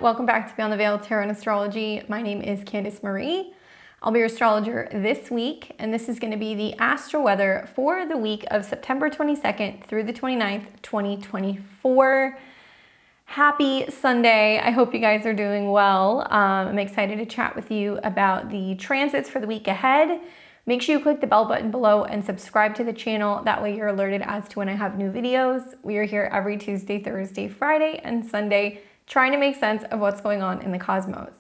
welcome back to Beyond the Veil Tarot and Astrology. My name is Candice Marie. I'll be your astrologer this week, and this is going to be the astro weather for the week of September 22nd through the 29th, 2024. Happy Sunday. I hope you guys are doing well. I'm excited to chat with you about the transits for the week ahead. Make sure you click the bell button below and subscribe to the channel. That way you're alerted as to when I have new videos. We are here every Tuesday, Thursday, Friday, and Sunday, trying to make sense of what's going on in the cosmos.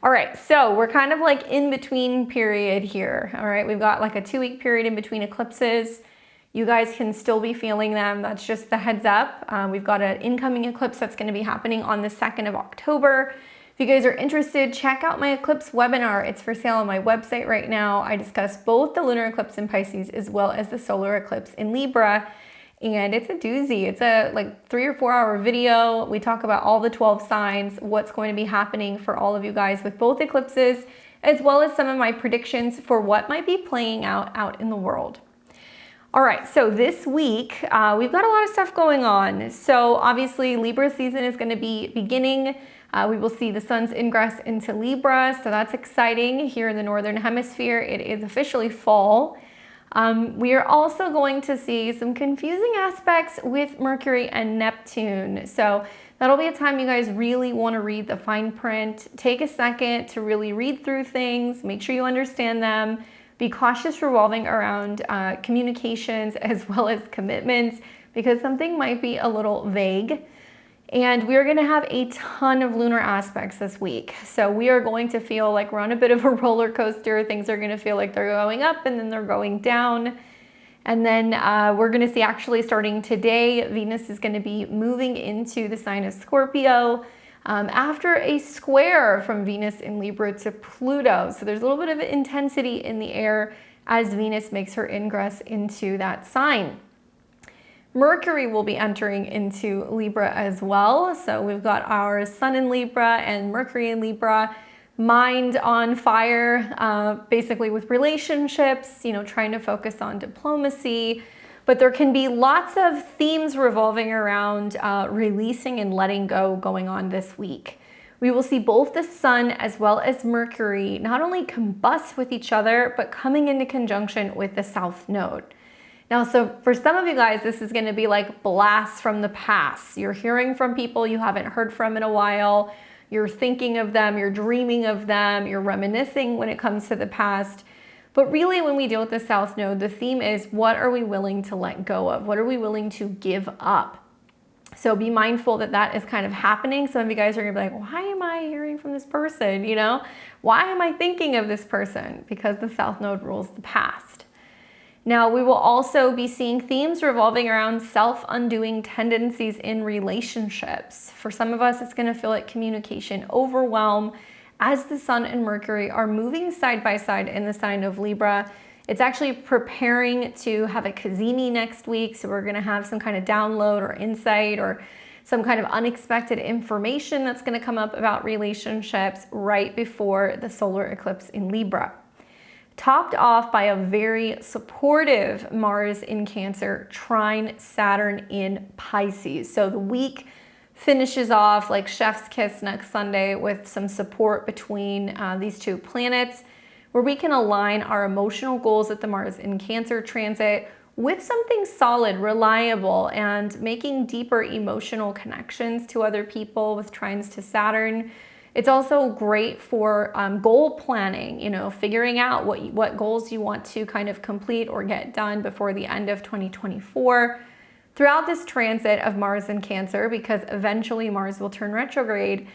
All right, so we're kind of like in between period here. All right, we've got like a 2-week period in between eclipses. You guys can still be feeling them. That's just the heads up. We've got an incoming eclipse that's going to be happening on the 2nd of October. If you guys are interested, check out my eclipse webinar. It's for sale on my website right now. I discuss both the lunar eclipse in Pisces as well as the solar eclipse in Libra. And it's a doozy. It's a like 3 or 4 hour video. We talk about all the 12 signs, what's going to be happening for all of you guys with both eclipses, as well as some of my predictions for what might be playing out in the world. All right, so this week, we've got a lot of stuff going on. So obviously Libra season is gonna be beginning. We will see the sun's ingress into Libra, so that's exciting. Here in the Northern Hemisphere, it is officially fall. We are also going to see some confusing aspects with Mercury and Neptune. So that'll be a time you guys really want to read the fine print. Take a second to really read through things, make sure you understand them. Be cautious revolving around communications as well as commitments, because something might be a little vague. And we are going to have a ton of lunar aspects this week. So we are going to feel like we're on a bit of a roller coaster. Things are going to feel like they're going up and then they're going down. And then we're going to see, actually starting today, Venus is going to be moving into the sign of Scorpio after a square from Venus in Libra to Pluto. So there's a little bit of intensity in the air as Venus makes her ingress into that sign. Mercury will be entering into Libra as well. So we've got our Sun in Libra and Mercury in Libra, mind on fire, basically with relationships, trying to focus on diplomacy. But there can be lots of themes revolving around releasing and letting go going on this week. We will see both the Sun as well as Mercury not only combust with each other, but coming into conjunction with the South Node. Now, so for some of you guys, this is going to be like blasts from the past. You're hearing from people you haven't heard from in a while. You're thinking of them, you're dreaming of them, you're reminiscing when it comes to the past. But really, when we deal with the South Node, the theme is, what are we willing to let go of? What are we willing to give up? So be mindful that that is kind of happening. Some of you guys are going to be like, why am I hearing from this person? Why am I thinking of this person? Because the South Node rules the past. Now, we will also be seeing themes revolving around self-undoing tendencies in relationships. For some of us, it's going to feel like communication overwhelm as the Sun and Mercury are moving side by side in the sign of Libra. It's actually preparing to have a cazimi next week. So we're going to have some kind of download or insight or some kind of unexpected information that's going to come up about relationships right before the solar eclipse in Libra. Topped off by a very supportive Mars in Cancer, Trine Saturn in Pisces. So the week finishes off like chef's kiss next Sunday with some support between these two planets, where we can align our emotional goals at the Mars in Cancer transit with something solid, reliable, and making deeper emotional connections to other people with trines to Saturn. It's also great for goal planning, figuring out what goals you want to kind of complete or get done before the end of 2024. Throughout this transit of Mars in Cancer, because eventually Mars will turn retrograde,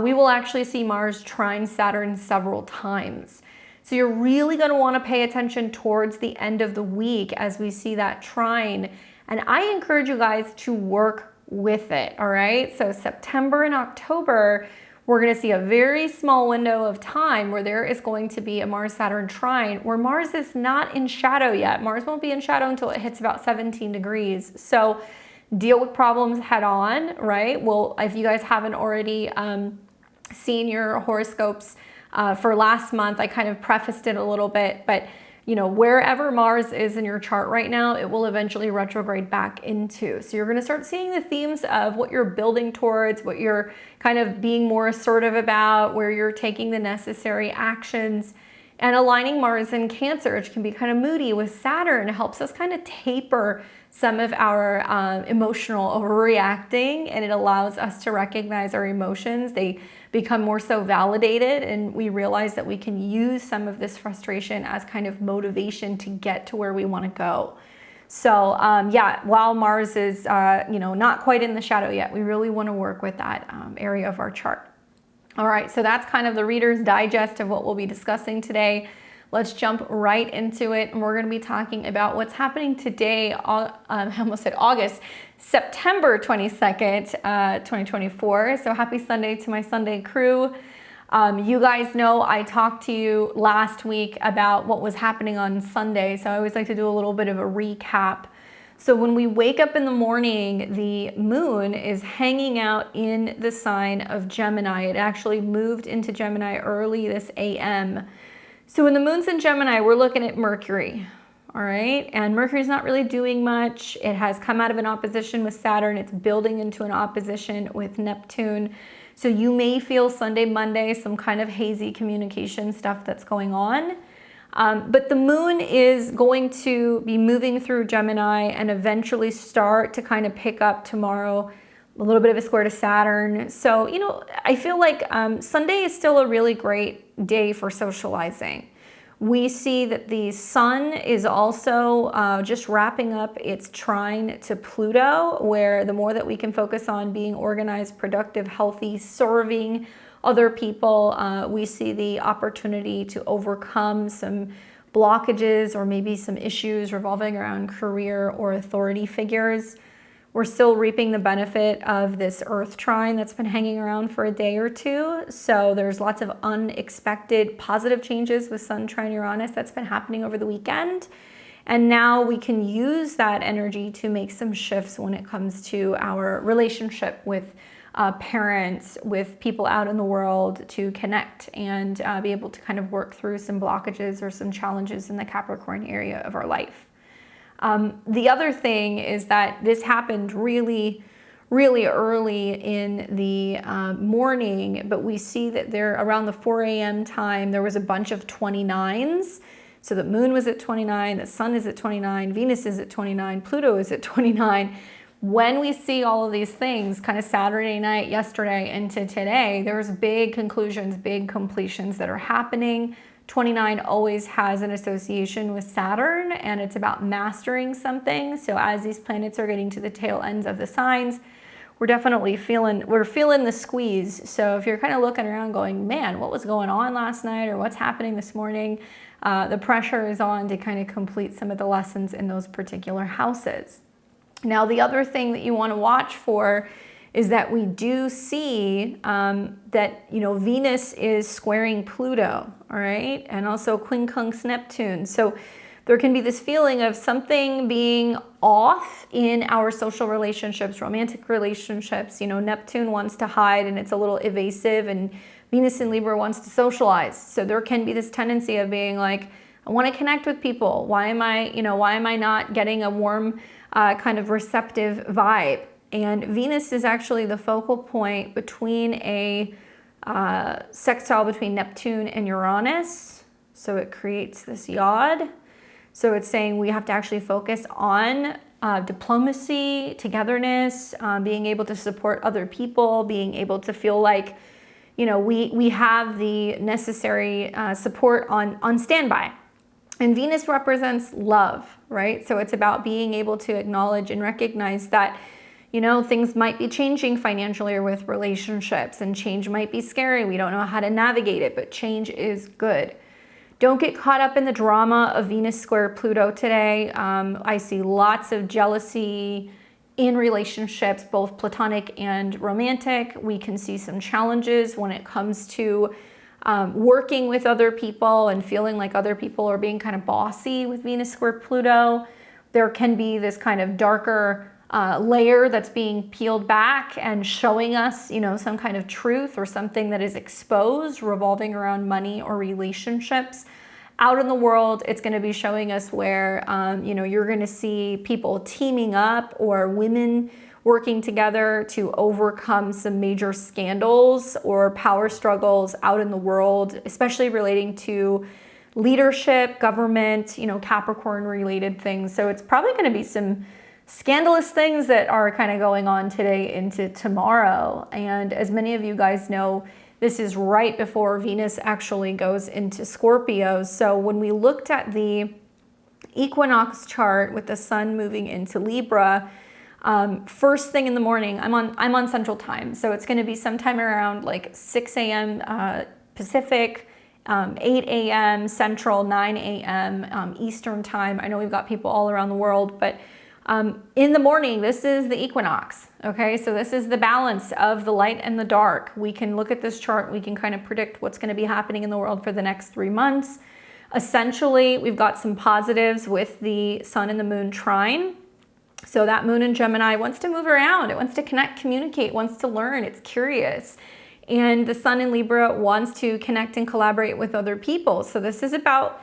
we will actually see Mars trine Saturn several times. So you're really going to want to pay attention towards the end of the week as we see that trine. And I encourage you guys to work with it, all right? So September and October, we're going to see a very small window of time where there is going to be a Mars-Saturn trine where Mars is not in shadow yet. Mars won't be in shadow until it hits about 17 degrees. So deal with problems head on, right? Well, if you guys haven't already seen your horoscopes for last month, I kind of prefaced it a little bit, but wherever Mars is in your chart right now, it will eventually retrograde back into. So you're going to start seeing the themes of what you're building towards, what you're kind of being more assertive about, where you're taking the necessary actions. And aligning Mars in Cancer, which can be kind of moody, with Saturn helps us kind of taper some of our emotional overreacting, and it allows us to recognize our emotions. They become more so validated, and we realize that we can use some of this frustration as kind of motivation to get to where we want to go. So yeah, while Mars is not quite in the shadow yet, we really want to work with that area of our chart. All right, so that's kind of the Reader's Digest of what we'll be discussing today. Let's jump right into it, and we're going to be talking about what's happening today. I almost said August, September 22nd, 2024. So happy Sunday to my Sunday crew. You guys know I talked to you last week about what was happening on Sunday, so I always like to do a little bit of a recap. So when we wake up in the morning, the moon is hanging out in the sign of Gemini. It actually moved into Gemini early this AM. So when the moon's in Gemini, we're looking at Mercury, all right? And Mercury's not really doing much. It has come out of an opposition with Saturn. It's building into an opposition with Neptune. So you may feel Sunday, Monday, some kind of hazy communication stuff that's going on. But the moon is going to be moving through Gemini and eventually start to kind of pick up tomorrow, a little bit of a square to Saturn. So, I feel like Sunday is still a really great day for socializing. We see that the sun is also just wrapping up its trine to Pluto, where the more that we can focus on being organized, productive, healthy, serving other people, we see the opportunity to overcome some blockages or maybe some issues revolving around career or authority figures. We're still reaping the benefit of this Earth trine that's been hanging around for a day or two. So there's lots of unexpected positive changes with Sun trine Uranus that's been happening over the weekend. And now we can use that energy to make some shifts when it comes to our relationship with parents, with people out in the world, to connect and be able to kind of work through some blockages or some challenges in the Capricorn area of our life. The other thing is that this happened really, really early in the morning, but we see that there around the 4 a.m. time, there was a bunch of 29s. So the moon was at 29, the sun is at 29, Venus is at 29, Pluto is at 29. When we see all of these things kind of Saturday night, yesterday into today, there's big conclusions, big completions that are happening. 29 always has an association with Saturn, and it's about mastering something. So as these planets are getting to the tail ends of the signs, we're definitely feeling the squeeze. So if you're kind of looking around going, man, what was going on last night or what's happening this morning, the pressure is on to kind of complete some of the lessons in those particular houses. Now, the other thing that you want to watch for is that we do see that, Venus is squaring Pluto, all right? And also quincunx Neptune. So there can be this feeling of something being off in our social relationships, romantic relationships. Neptune wants to hide and it's a little evasive, and Venus in Libra wants to socialize. So there can be this tendency of being like, I want to connect with people. Why am I not getting a warm kind of receptive vibe? And Venus is actually the focal point between a sextile between Neptune and Uranus. So it creates this yod. So it's saying we have to actually focus on diplomacy, togetherness, being able to support other people, being able to feel like, we have the necessary support on standby. And Venus represents love, right? So it's about being able to acknowledge and recognize that, things might be changing financially or with relationships, and change might be scary. We don't know how to navigate it, but change is good. Don't get caught up in the drama of Venus square Pluto today. I see lots of jealousy in relationships, both platonic and romantic. We can see some challenges when it comes to working with other people and feeling like other people are being kind of bossy with Venus square Pluto. There can be this kind of darker layer that's being peeled back and showing us, some kind of truth or something that is exposed revolving around money or relationships. out in the world, it's going to be showing us where, you know, you're going to see people teaming up or women working together to overcome some major scandals or power struggles out in the world, especially relating to leadership, government, you know, Capricorn related things. So it's probably going to be some scandalous things that are kind of going on today into tomorrow. And as many of you guys know, this is right before Venus actually goes into Scorpio. So when we looked at the equinox chart with the sun moving into Libra, first thing in the morning, I'm on Central Time, so it's going to be sometime around like 6 a.m. Pacific, 8 a.m. Central, 9 a.m. Eastern Time. I know we've got people all around the world, but in the morning, this is the equinox, okay? So this is the balance of the light and the dark. We can look at this chart, we can kind of predict what's going to be happening in the world for the next 3 months. Essentially, we've got some positives with the sun and the moon trine. So that moon in Gemini wants to move around, it wants to connect, communicate, wants to learn, it's curious. And the sun in Libra wants to connect and collaborate with other people. So this is about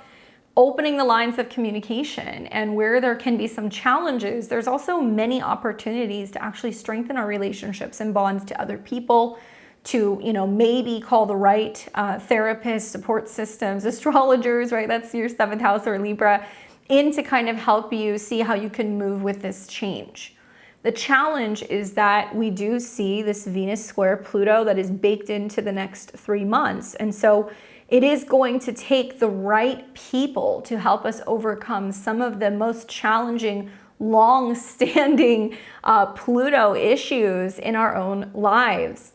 opening the lines of communication, and where there can be some challenges, there's also many opportunities to actually strengthen our relationships and bonds to other people, to, you know, maybe call the right therapist, support systems, astrologers, right? That's your 7th house or Libra, in to kind of help you see how you can move with this change. The challenge is that we do see this Venus square Pluto that is baked into the next 3 months. And so it is going to take the right people to help us overcome some of the most challenging, long-standing Pluto issues in our own lives.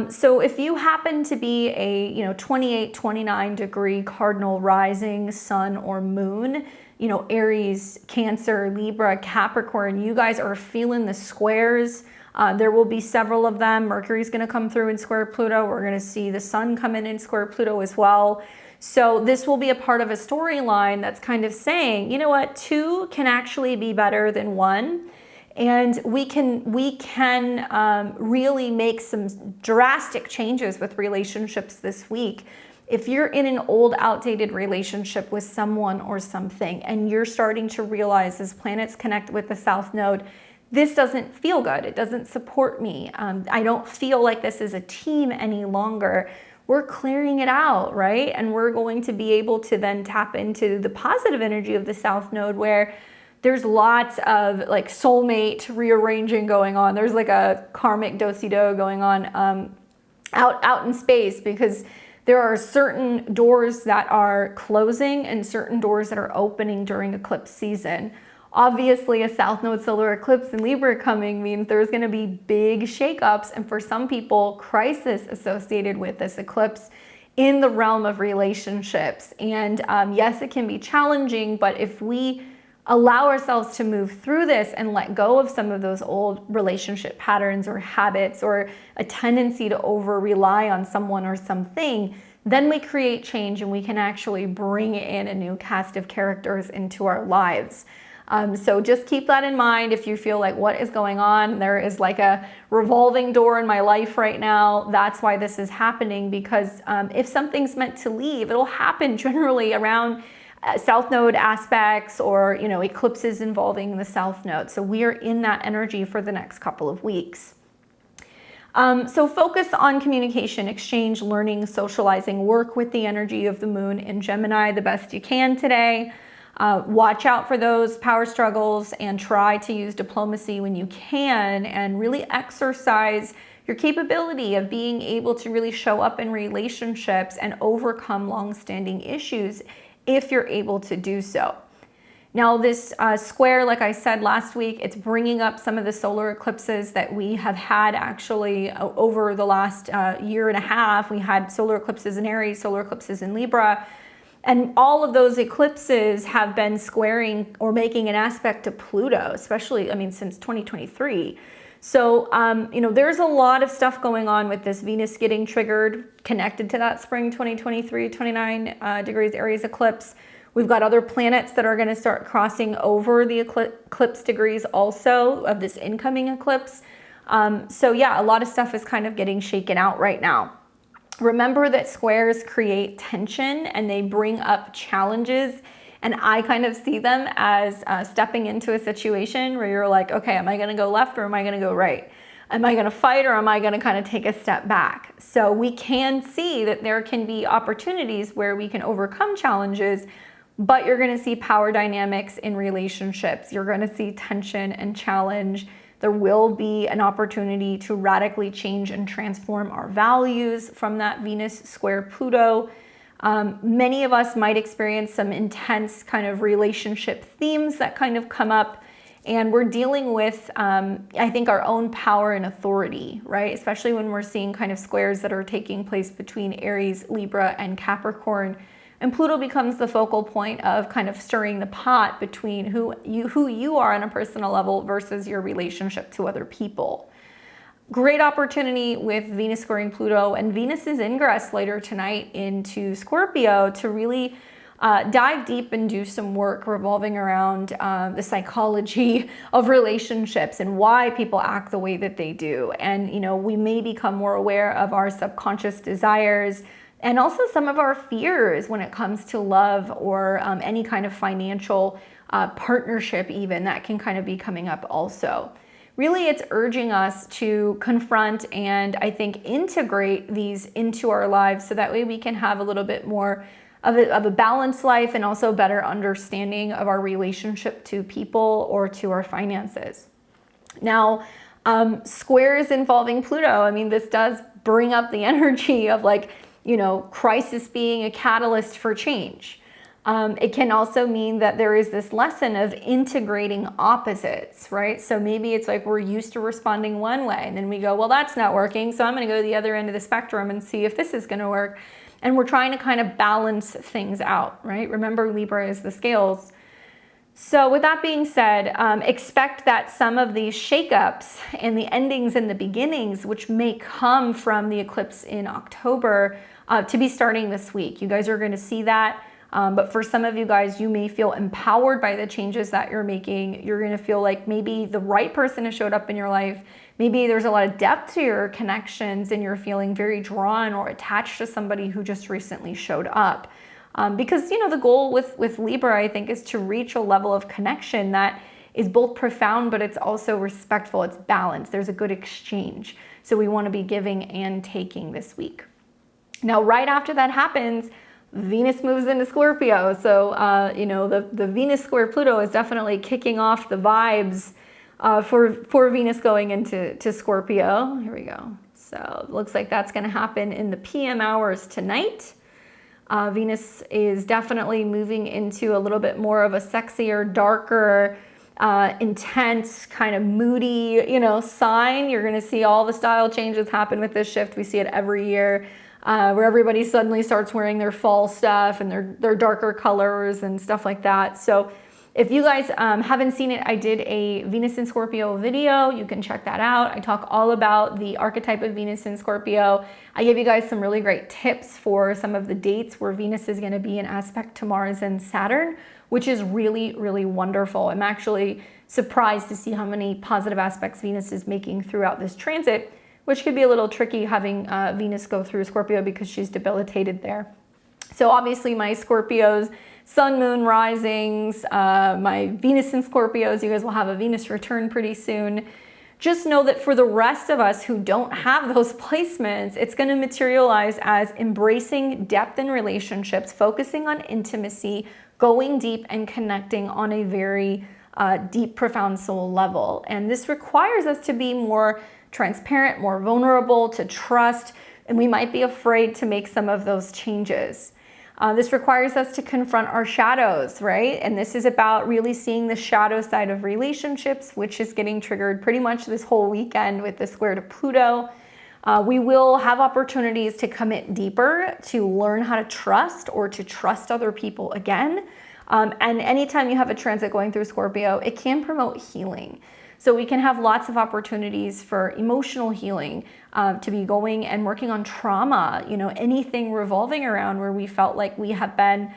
So if you happen to be a, you know, 28, 29 degree cardinal rising sun or moon, you know, Aries, Cancer, Libra, Capricorn, you guys are feeling the squares. There will be several of them. Mercury's going to come through in square Pluto. We're going to see the sun come in square Pluto as well. So this will be a part of a storyline that's kind of saying, you know what, 2 can actually be better than 1. And we can really make some drastic changes with relationships this week. If you're in an old, outdated relationship with someone or something, and you're starting to realize as planets connect with the South Node, this doesn't feel good, it doesn't support me, I don't feel like this is a team any longer, we're clearing it out, right? And we're going to be able to then tap into the positive energy of the South Node, where there's lots of like soulmate rearranging going on. There's like a karmic do-si-do going on out in space, because there are certain doors that are closing and certain doors that are opening during eclipse season. Obviously, a South Node solar eclipse in Libra coming means there's going to be big shakeups, and for some people, crisis associated with this eclipse in the realm of relationships. And yes, it can be challenging, but if we allow ourselves to move through this and let go of some of those old relationship patterns or habits, or a tendency to over rely on someone or something, then we create change and we can actually bring in a new cast of characters into our lives. So just keep that in mind. If you feel like, what is going on? There is like a revolving door in my life right now. That's why this is happening, because if something's meant to leave, it'll happen generally around South Node aspects, or, you know, eclipses involving the South Node. So we are in that energy for the next couple of weeks. So focus on communication, exchange, learning, socializing, work with the energy of the moon in Gemini the best you can today. Watch out for those power struggles and try to use diplomacy when you can, and really exercise your capability of being able to really show up in relationships and overcome long-standing issues if you're able to do so. Now this square, like I said last week, it's bringing up some of the solar eclipses that we have had actually over the last year and a half. We had solar eclipses in Aries, solar eclipses in Libra, and all of those eclipses have been squaring or making an aspect to Pluto, especially, I mean, since 2023. So, you know, there's a lot of stuff going on with this Venus getting triggered, connected to that spring 2023, 29 degrees Aries eclipse. We've got other planets that are going to start crossing over the eclipse degrees also of this incoming eclipse. So yeah, a lot of stuff is kind of getting shaken out right now. Remember that squares create tension and they bring up challenges. And I kind of see them as stepping into a situation where you're like, okay, am I going to go left or am I going to go right? Am I going to fight or am I going to kind of take a step back? So we can see that there can be opportunities where we can overcome challenges, but you're going to see power dynamics in relationships. You're going to see tension and challenge. There will be an opportunity to radically change and transform our values from that Venus square Pluto. Many of us might experience some intense kind of relationship themes that kind of come up, and we're dealing with, I think, our own power and authority, right? Especially when we're seeing kind of squares that are taking place between Aries, Libra, and Capricorn. And Pluto becomes the focal point of kind of stirring the pot between who you are on a personal level versus your relationship to other people. Great opportunity with Venus squaring Pluto and Venus's ingress later tonight into Scorpio to really dive deep and do some work revolving around the psychology of relationships and why people act the way that they do. And, you know, we may become more aware of our subconscious desires and also some of our fears when it comes to love or any kind of financial partnership even that can kind of be coming up also. Really, it's urging us to confront and I think integrate these into our lives so that way we can have a little bit more of a balanced life and also better understanding of our relationship to people or to our finances. Now, squares involving Pluto, I mean, this does bring up the energy of like, you know, crisis being a catalyst for change. It can also mean that there is this lesson of integrating opposites, right? So maybe it's like we're used to responding one way and then we go, well, that's not working. So I'm going to go to the other end of the spectrum and see if this is going to work. And we're trying to kind of balance things out, right? Remember, Libra is the scales. So with that being said, expect that some of these shakeups and the endings and the beginnings, which may come from the eclipse in October, to be starting this week. You guys are going to see that. But for some of you guys, you may feel empowered by the changes that you're making. You're going to feel like maybe the right person has showed up in your life. Maybe there's a lot of depth to your connections and you're feeling very drawn or attached to somebody who just recently showed up. Because, you know, the goal with Libra, I think, is to reach a level of connection that is both profound, but it's also respectful. It's balanced. There's a good exchange. So we want to be giving and taking this week. Now, right after that happens, Venus moves into Scorpio. So, you know, the Venus square Pluto is definitely kicking off the vibes for Venus going into Scorpio. Here we go. So it looks like that's going to happen in the PM hours tonight. Venus is definitely moving into a little bit more of a sexier, darker, intense, kind of moody, you know, sign. You're going to see all the style changes happen with this shift. We see it every year. Where everybody suddenly starts wearing their fall stuff and their darker colors and stuff like that. So if you guys haven't seen it, I did a Venus in Scorpio video. You can check that out. I talk all about the archetype of Venus in Scorpio. I give you guys some really great tips for some of the dates where Venus is going to be in aspect to Mars and Saturn, which is really, really wonderful. I'm actually surprised to see how many positive aspects Venus is making throughout this transit, which could be a little tricky having Venus go through Scorpio because she's debilitated there. So obviously my Scorpios, Sun, Moon, risings, my Venus in Scorpios, you guys will have a Venus return pretty soon. Just know that for the rest of us who don't have those placements, it's going to materialize as embracing depth in relationships, focusing on intimacy, going deep and connecting on a very deep, profound soul level. And this requires us to be more transparent, more vulnerable, to trust, and we might be afraid to make some of those changes. This requires us to confront our shadows, right? And this is about really seeing the shadow side of relationships, which is getting triggered pretty much this whole weekend with the square to Pluto. We will have opportunities to commit deeper, to learn how to trust or to trust other people again. And anytime you have a transit going through Scorpio, it can promote healing. So we can have lots of opportunities for emotional healing, to be going and working on trauma, you know, anything revolving around where we felt like we have been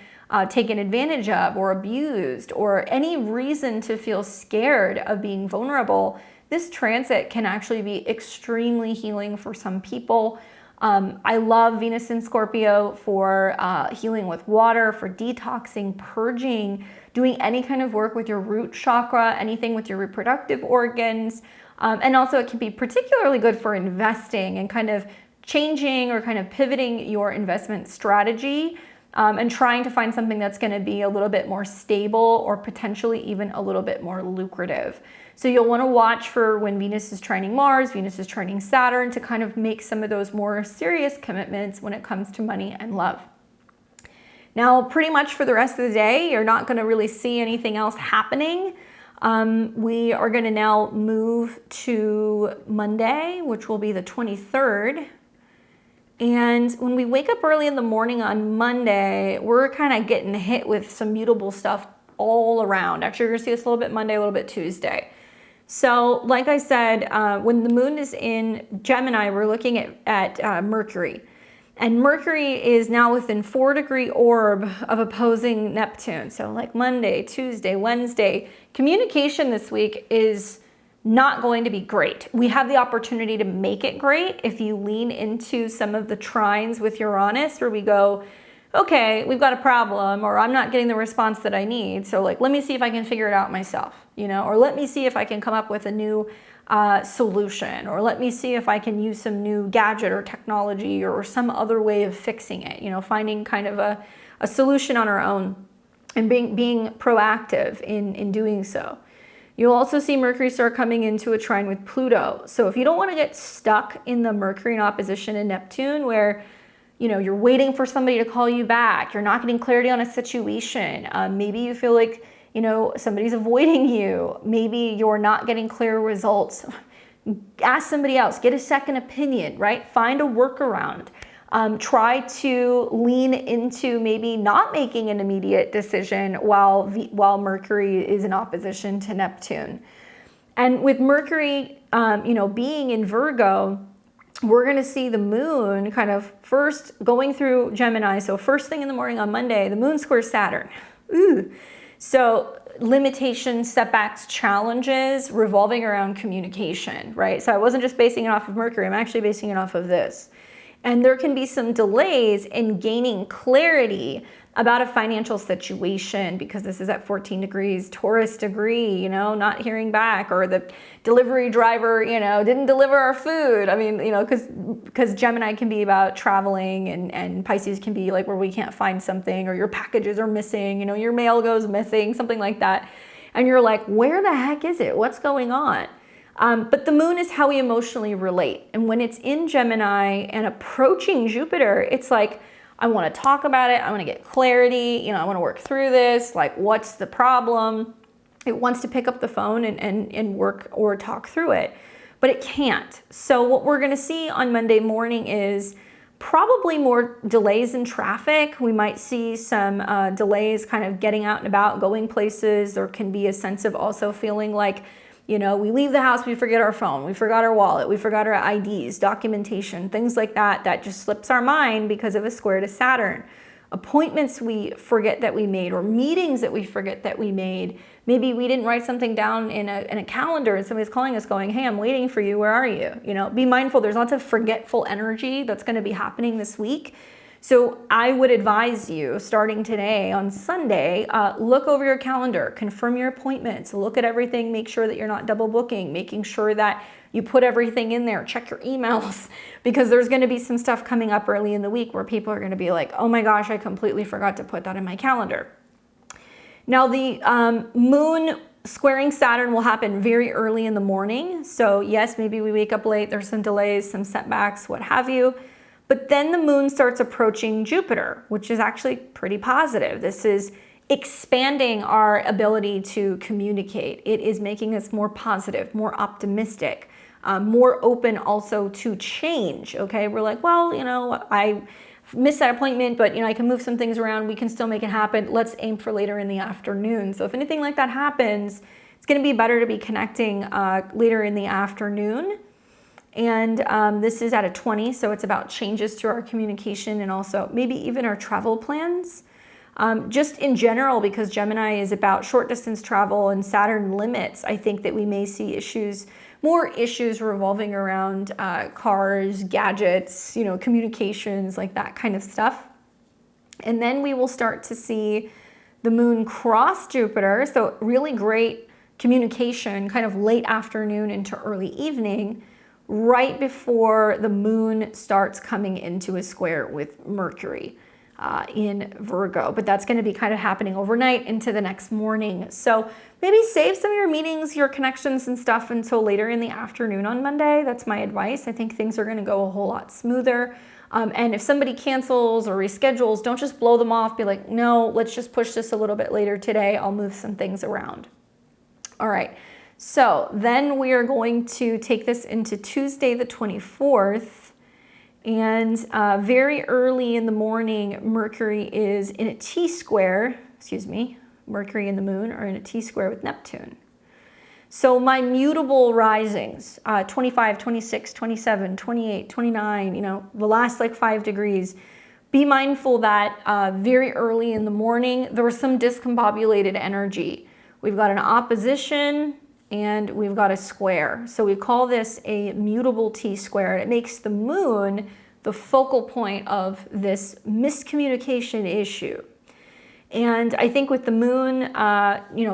taken advantage of or abused, or any reason to feel scared of being vulnerable. This transit can actually be extremely healing for some people. I love Venus in Scorpio for healing with water, for detoxing, purging, doing any kind of work with your root chakra, anything with your reproductive organs. And also it can be particularly good for investing and kind of changing or kind of pivoting your investment strategy, and trying to find something that's going to be a little bit more stable or potentially even a little bit more lucrative. So you'll want to watch for when Venus is trining Mars, Venus is trining Saturn, to kind of make some of those more serious commitments when it comes to money and love. Now, pretty much for the rest of the day, you're not going to really see anything else happening. We are going to now move to Monday, which will be the 23rd. And when we wake up early in the morning on Monday, we're kind of getting hit with some mutable stuff all around. Actually, you're going to see this a little bit Monday, a little bit Tuesday. So like I said, when the moon is in Gemini, we're looking at Mercury. And Mercury is now within 4-degree orb of opposing Neptune. So like Monday, Tuesday, Wednesday, communication this week is not going to be great. We have the opportunity to make it great if you lean into some of the trines with Uranus, where we go, okay, we've got a problem, or I'm not getting the response that I need. So like, let me see if I can figure it out myself, or let me see if I can come up with a new solution, or let me see if I can use some new gadget or technology or some other way of fixing it, finding kind of a solution on our own and being proactive in doing so. You'll also see Mercury start coming into a trine with Pluto. So if you don't want to get stuck in the Mercury in opposition to Neptune, where you're waiting for somebody to call you back, you're not getting clarity on a situation, maybe you feel like somebody's avoiding you, maybe you're not getting clear results, ask somebody else, get a second opinion, right? Find a workaround. Try to lean into maybe not making an immediate decision while Mercury is in opposition to Neptune. And with Mercury, being in Virgo, we're going to see the moon kind of first going through Gemini. So first thing in the morning on Monday, the moon squares Saturn. Ooh. So limitations, setbacks, challenges revolving around communication, right? So I wasn't just basing it off of Mercury, I'm actually basing it off of this. And there can be some delays in gaining clarity about a financial situation, because this is at 14 degrees, Taurus degree, not hearing back, or the delivery driver, didn't deliver our food. I mean, because Gemini can be about traveling, and Pisces can be like where we can't find something, or your packages are missing, your mail goes missing, something like that. And you're like, where the heck is it? What's going on? But the moon is how we emotionally relate. And when it's in Gemini and approaching Jupiter, it's like, I want to talk about it. I want to get clarity. I want to work through this. Like, what's the problem? It wants to pick up the phone and work or talk through it, but it can't. So what we're going to see on Monday morning is probably more delays in traffic. We might see some delays kind of getting out and about, going places. There can be a sense of also feeling like, we leave the house, we forget our phone, we forgot our wallet, we forgot our IDs, documentation, things like that, that just slips our mind because of a square to Saturn. Appointments we forget that we made, or meetings that we forget that we made. Maybe we didn't write something down in a calendar and somebody's calling us going, hey, I'm waiting for you, where are you? Be mindful, there's lots of forgetful energy that's going to be happening this week. So I would advise you, starting today on Sunday, look over your calendar, confirm your appointments, look at everything, make sure that you're not double booking, making sure that you put everything in there, check your emails, because there's going to be some stuff coming up early in the week where people are going to be like, oh my gosh, I completely forgot to put that in my calendar. Now the moon squaring Saturn will happen very early in the morning. So yes, maybe we wake up late, there's some delays, some setbacks, what have you. But then the moon starts approaching Jupiter, which is actually pretty positive. This is expanding our ability to communicate. It is making us more positive, more optimistic, more open also to change, okay? We're like, well, I missed that appointment, but I can move some things around. We can still make it happen. Let's aim for later in the afternoon. So if anything like that happens, it's gonna be better to be connecting later in the afternoon. And this is at a 20, so it's about changes to our communication and also maybe even our travel plans. Just in general, because Gemini is about short distance travel and Saturn limits, I think that we may see more issues revolving around cars, gadgets, communications, like that kind of stuff. And then we will start to see the moon cross Jupiter. So really great communication, kind of late afternoon into early evening, right before the moon starts coming into a square with Mercury in Virgo. But that's going to be kind of happening overnight into the next morning. So maybe save some of your meetings, your connections and stuff until later in the afternoon on Monday. That's my advice. I think things are going to go a whole lot smoother. And if somebody cancels or reschedules, don't just blow them off. Be like, no, let's just push this a little bit later today. I'll move some things around. All right. So then we are going to take this into Tuesday the 24th. And very early in the morning, Mercury is in a T-square, Mercury and the moon are in a T-square with Neptune. So my mutable risings, 25, 26, 27, 28, 29, the last like 5 degrees, be mindful that very early in the morning, there was some discombobulated energy. We've got an opposition and we've got a square. So we call this a mutable T-square. It makes the moon the focal point of this miscommunication issue. And I think with the moon,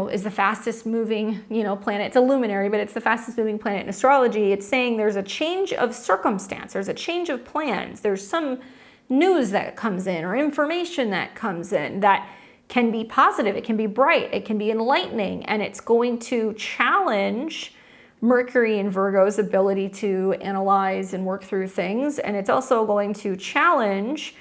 is the fastest moving, planet. It's a luminary, but it's the fastest moving planet in astrology. It's saying there's a change of circumstance. There's a change of plans. There's some news that comes in or information that comes in that can be positive. It can be bright. It can be enlightening. And it's going to challenge Mercury and Virgo's ability to analyze and work through things. And it's also going to challenge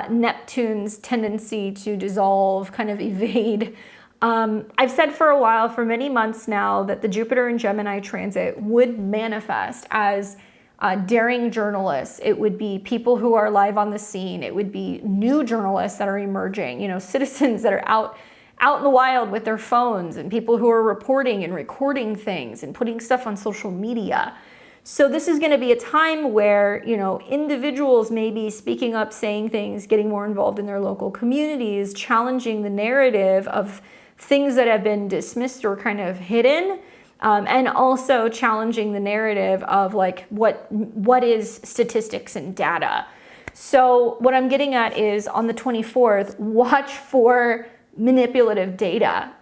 Neptune's tendency to dissolve, kind of evade. I've said for a while, for many months now, that the Jupiter and Gemini transit would manifest as daring journalists. It would be people who are live on the scene. It would be new journalists that are emerging, citizens that are out in the wild with their phones, and people who are reporting and recording things and putting stuff on social media. So this is going to be a time where, individuals may be speaking up, saying things, getting more involved in their local communities, challenging the narrative of things that have been dismissed or kind of hidden, and also challenging the narrative of like what is statistics and data. So what I'm getting at is on the 24th, watch for manipulative data,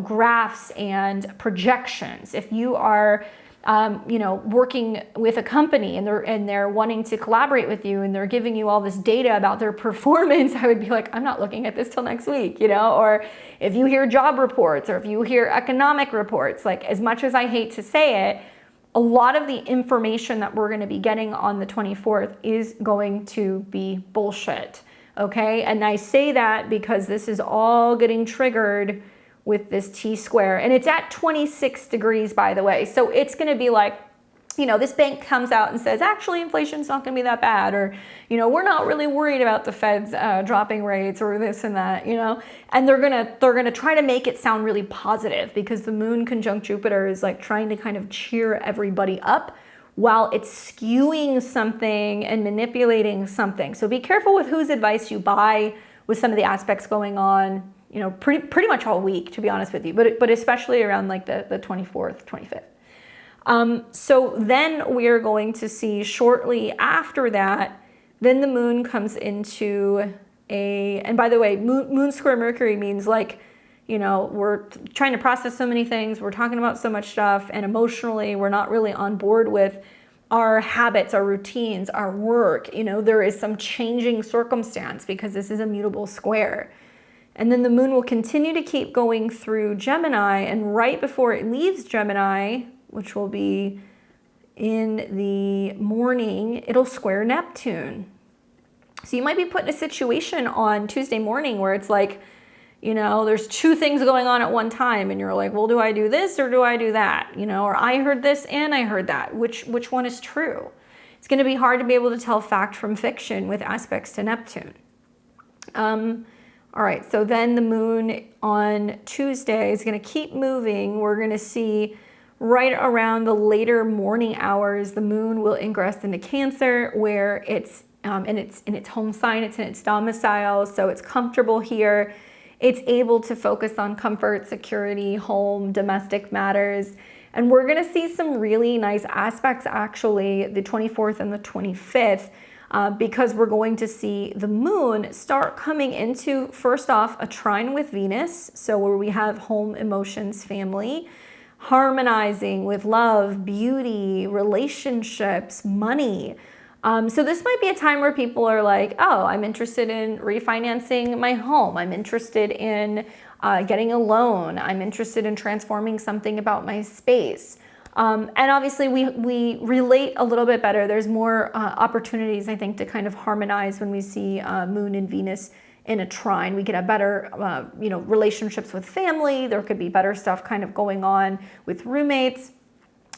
graphs and projections. If you are working with a company and they're wanting to collaborate with you and they're giving you all this data about their performance, I would be like, I'm not looking at this till next week, or if you hear job reports or if you hear economic reports, like as much as I hate to say it, a lot of the information that we're going to be getting on the 24th is going to be bullshit. Okay. And I say that because this is all getting triggered with this T-square, and it's at 26 degrees, by the way. So it's going to be like, this bank comes out and says, actually, inflation's not going to be that bad, or, we're not really worried about the Fed's dropping rates or this and that, and they're going to try to make it sound really positive because the moon conjunct Jupiter is like trying to kind of cheer everybody up while it's skewing something and manipulating something. So be careful with whose advice you buy with some of the aspects going on, pretty much all week, to be honest with you, but especially around like the 24th, 25th. So then we are going to see shortly after that, then the moon comes into and by the way, moon square Mercury means like, we're trying to process so many things, we're talking about so much stuff, and emotionally we're not really on board with our habits, our routines, our work. There is some changing circumstance because this is a mutable square. And then the moon will continue to keep going through Gemini, and right before it leaves Gemini, which will be in the morning, it'll square Neptune. So you might be put in a situation on Tuesday morning where it's like, there's 2 things going on at one time, and you're like, well, do I do this or do I do that? Or I heard this and I heard that. Which one is true? It's going to be hard to be able to tell fact from fiction with aspects to Neptune. All right, so then the moon on Tuesday is going to keep moving. We're going to see right around the later morning hours, the moon will ingress into Cancer, where it's and it's in its home sign, it's in its domicile, so it's comfortable here. It's able to focus on comfort, security, home, domestic matters. And we're gonna see some really nice aspects actually the 24th and the 25th, because we're going to see the moon start coming into, first off, a trine with Venus, so where we have home, emotions, family, harmonizing with love, beauty, relationships, money. So this might be a time where people are like, oh, I'm interested in refinancing my home. I'm interested in getting a loan. I'm interested in transforming something about my space. And obviously we relate a little bit better. There's more opportunities, I think, to kind of harmonize when we see Moon and Venus in a trine. We could have better, relationships with family. There could be better stuff kind of going on with roommates.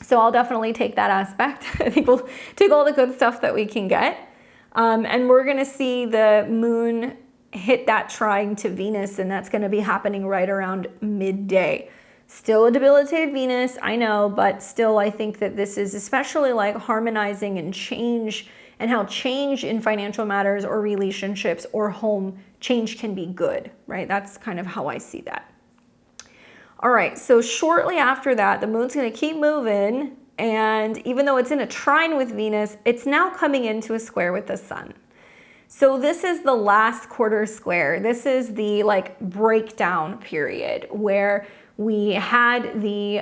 So I'll definitely take that aspect. I think we'll take all the good stuff that we can get. And we're gonna see the moon hit that trine to Venus, and that's gonna be happening right around midday. Still a debilitated Venus, I know, but still I think that this is especially like harmonizing and change, and how change in financial matters or relationships or home change can be good, right? That's kind of how I see that. All right, so shortly after that, the moon's gonna keep moving, and even though it's in a trine with Venus, it's now coming into a square with the sun. So this is the last quarter square. This is the like breakdown period where we had the,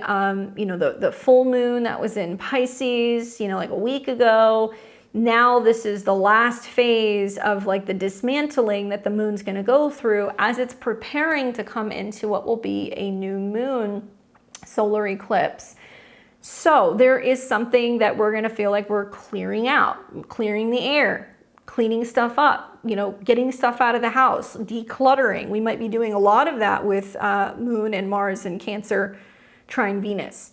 the full moon that was in Pisces, like a week ago. Now this is the last phase of like the dismantling that the moon's going to go through as it's preparing to come into what will be a new moon solar eclipse. So there is something that we're going to feel like we're clearing out, clearing the air, cleaning stuff up, getting stuff out of the house, decluttering. We might be doing a lot of that with Moon and Mars and Cancer trine Venus.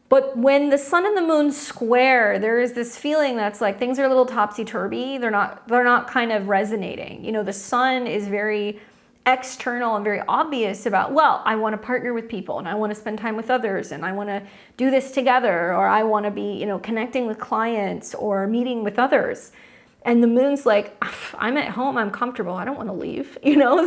But when the sun and the moon square, there is this feeling that's like things are a little topsy-turvy. They're not kind of resonating. The sun is very external and very obvious about, well, I want to partner with people and I want to spend time with others and I want to do this together, or I want to be, connecting with clients or meeting with others. And the moon's like, I'm at home, I'm comfortable, I don't want to leave,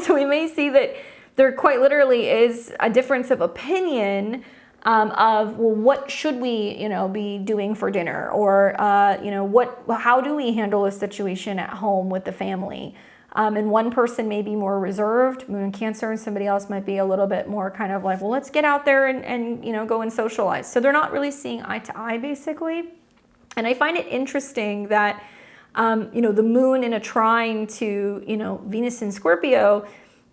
So we may see that there quite literally is a difference of opinion of, well, what should we, be doing for dinner? Or, how do we handle a situation at home with the family? And one person may be more reserved, Moon and Cancer, and somebody else might be a little bit more kind of like, well, let's get out there and go and socialize. So they're not really seeing eye to eye, basically. And I find it interesting that, the moon in a trine to, Venus in Scorpio,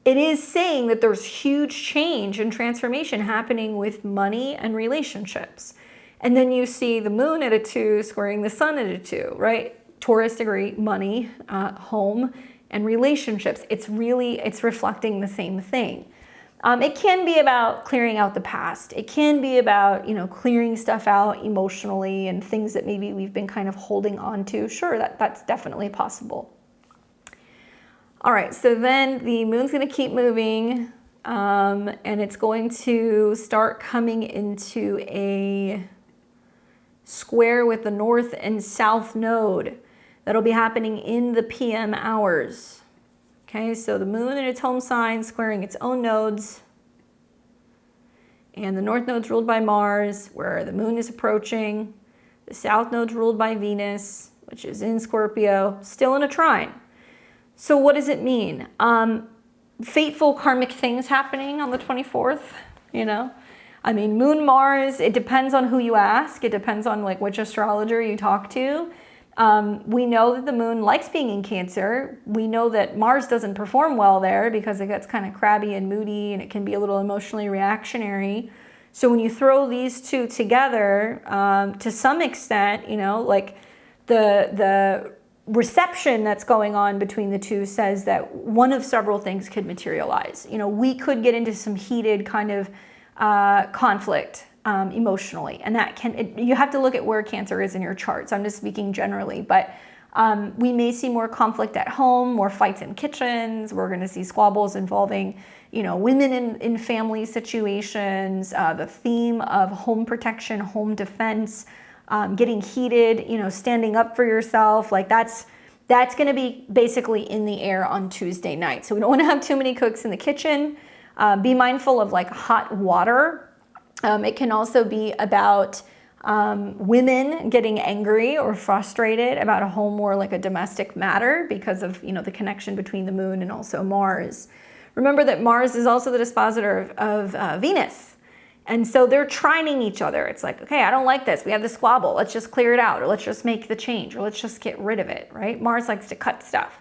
it is saying that there's huge change and transformation happening with money and relationships. And then you see the moon at a 2 squaring the sun at a 2, right? Taurus degree, money, home, and relationships. It's reflecting the same thing. It can be about clearing out the past. It can be about, clearing stuff out emotionally and things that maybe we've been kind of holding on to. Sure, that's definitely possible. All right, so then the moon's going to keep moving, and it's going to start coming into a square with the north and south node. That'll be happening in the PM hours. Okay, so the moon in its home sign squaring its own nodes, and the north node's ruled by Mars, where the moon is approaching. The south node's ruled by Venus, which is in Scorpio, still in a trine. So what does it mean? Fateful karmic things happening on the 24th, Moon, Mars, it depends on who you ask. It depends on like which astrologer you talk to. We know that the moon likes being in Cancer. We know that Mars doesn't perform well there because it gets kind of crabby and moody and it can be a little emotionally reactionary. So when you throw these two together, to some extent, like the reception that's going on between the two says that one of several things could materialize. We could get into some heated kind of conflict emotionally, and you have to look at where Cancer is in your chart. So I'm just speaking generally, but we may see more conflict at home, more fights in kitchens. We're going to see squabbles involving, women in family situations, the theme of home protection, home defense, getting heated, standing up for yourself. Like that's That's going to be basically in the air on Tuesday night. So we don't want to have too many cooks in the kitchen. Be mindful of like hot water. It can also be about women getting angry or frustrated about a home or like a domestic matter because of, the connection between the moon and also Mars. Remember that Mars is also the dispositor of Venus. And so they're trining each other. It's like, okay, I don't like this. We have the squabble. Let's just clear it out, or let's just make the change, or let's just get rid of it, right? Mars likes to cut stuff.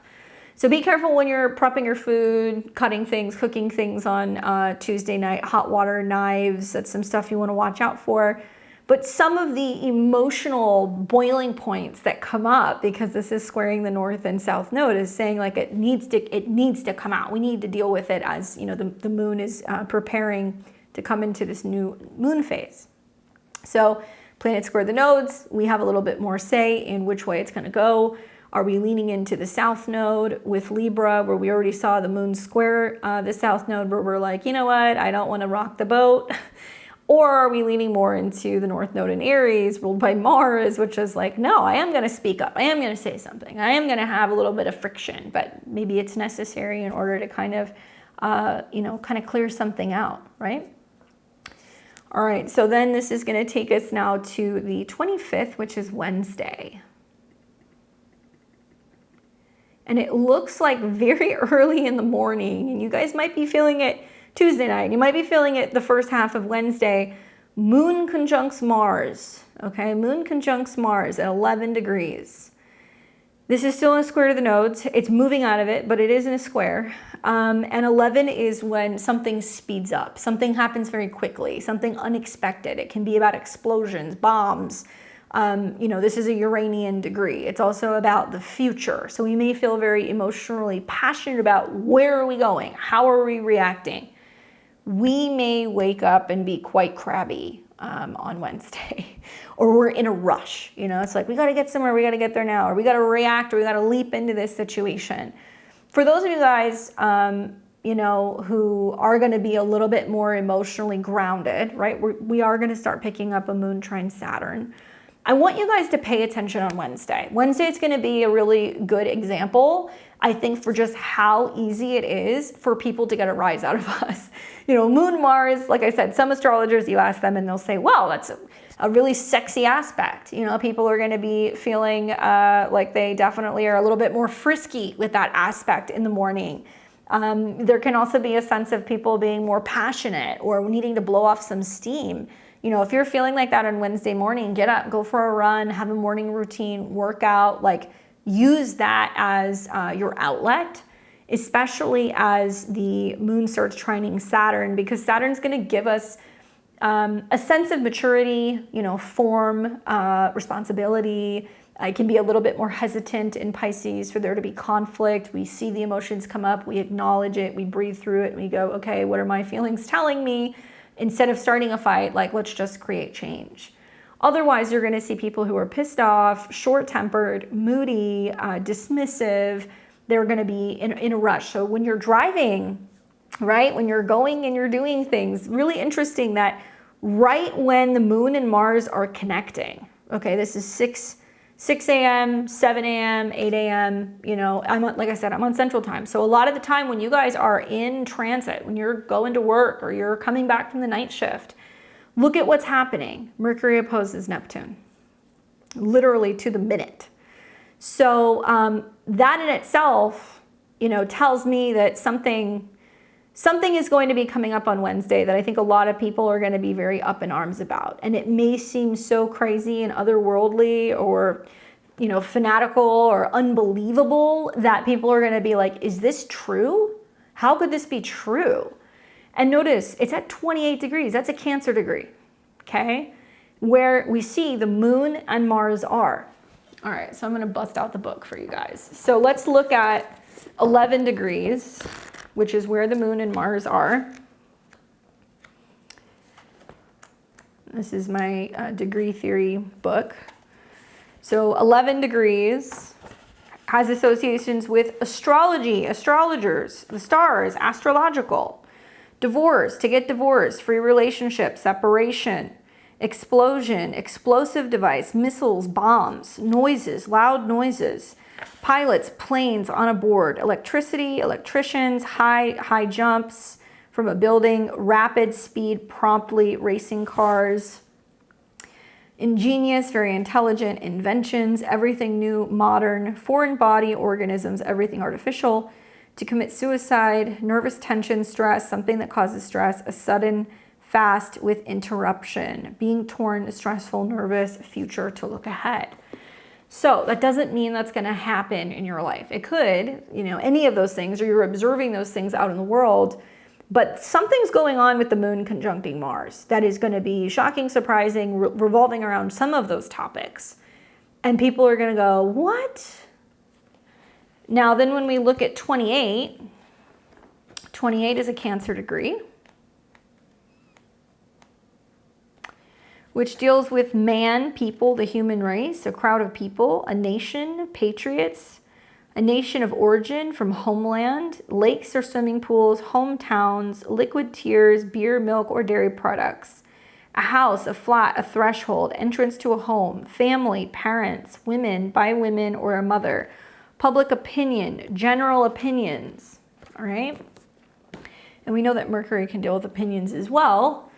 So be careful when you're prepping your food, cutting things, cooking things on Tuesday night. Hot water, knives, that's some stuff you want to watch out for. But some of the emotional boiling points that come up, because this is squaring the north and south node, is saying like it needs to come out. We need to deal with it as the moon is preparing to come into this new moon phase. So planets square the nodes. We have a little bit more say in which way it's going to go. Are we leaning into the south node with Libra, where we already saw the moon square the south node, where we're like, you know what, I don't want to rock the boat? Or are we leaning more into the north node in Aries, ruled by Mars, which is like, no, I am going to speak up. I am going to say something. I am going to have a little bit of friction, but maybe it's necessary in order to kind of clear something out, right? All right, so then this is going to take us now to the 25th, which is Wednesday. And it looks like very early in the morning, and you guys might be feeling it Tuesday night. You might be feeling it the first half of Wednesday. Moon conjuncts Mars, okay? Moon conjuncts Mars at 11 degrees. This is still in a square to the nodes. It's moving out of it, but it is in a square. And 11 is when something speeds up. Something happens very quickly, something unexpected. It can be about explosions, bombs. This is a Uranian degree. It's also about the future. So we may feel very emotionally passionate about where are we going? How are we reacting? We may wake up and be quite crabby on Wednesday, or we're in a rush. It's like, we got to get somewhere, we got to get there now, or we got to react, or we got to leap into this situation. For those of you guys, who are going to be a little bit more emotionally grounded, right? We are going to start picking up a moon trine Saturn. I want you guys to pay attention on Wednesday. Wednesday is going to be a really good example, I think, for just how easy it is for people to get a rise out of us. Moon, Mars, like I said, some astrologers, you ask them and they'll say, well, that's a really sexy aspect. People are going to be feeling like they definitely are a little bit more frisky with that aspect in the morning. There can also be a sense of people being more passionate or needing to blow off some steam. If you're feeling like that on Wednesday morning, get up, go for a run, have a morning routine, work out, use that as your outlet, especially as the moon starts trining Saturn, because Saturn's going to give us a sense of maturity, form, responsibility. I can be a little bit more hesitant in Pisces for there to be conflict. We see the emotions come up, we acknowledge it, we breathe through it, and we go, okay, what are my feelings telling me? Instead of starting a fight, let's just create change. Otherwise, you're going to see people who are pissed off, short-tempered, moody, dismissive. They're going to be in a rush. So when you're driving, right, when you're going and you're doing things, really interesting that right when the moon and Mars are connecting, okay, this is 6 a.m., 7 a.m., 8 a.m., like I said, I'm on Central Time. So a lot of the time when you guys are in transit, when you're going to work or you're coming back from the night shift, look at what's happening. Mercury opposes Neptune, literally to the minute. So that in itself, tells me that something is going to be coming up on Wednesday that I think a lot of people are going to be very up in arms about. And it may seem so crazy and otherworldly or, fanatical or unbelievable that people are going to be like, is this true? How could this be true? And notice it's at 28 degrees. That's a Cancer degree, okay? Where we see the moon and Mars are. All right, so I'm going to bust out the book for you guys. So let's look at 11 degrees, which is where the moon and Mars are. This is my degree theory book. So 11 degrees has associations with astrology, astrologers, the stars, astrological. Divorce, to get divorced, free relationship, separation. explosion, explosive device, missiles, bombs, noises, loud noises, pilots, planes on a board, electricity, electricians, high jumps from a building, rapid speed, promptly racing cars, ingenious, very intelligent inventions, everything new, modern, foreign body organisms, everything artificial, to commit suicide, nervous tension, stress, something that causes stress, a sudden, fast with interruption, being torn, stressful, nervous, future to look ahead. So that doesn't mean that's going to happen in your life. It could, any of those things, or you're observing those things out in the world, but something's going on with the moon conjuncting Mars that is going to be shocking, surprising, revolving around some of those topics. And people are going to go, what? Now, then when we look at 28 is a Cancer degree, which deals with man, people, the human race, a crowd of people, a nation, patriots, a nation of origin from homeland, lakes or swimming pools, hometowns, liquid tears, beer, milk, or dairy products, a house, a flat, a threshold, entrance to a home, family, parents, women, by women, or a mother, public opinion, general opinions, all right? And we know that Mercury can deal with opinions as well.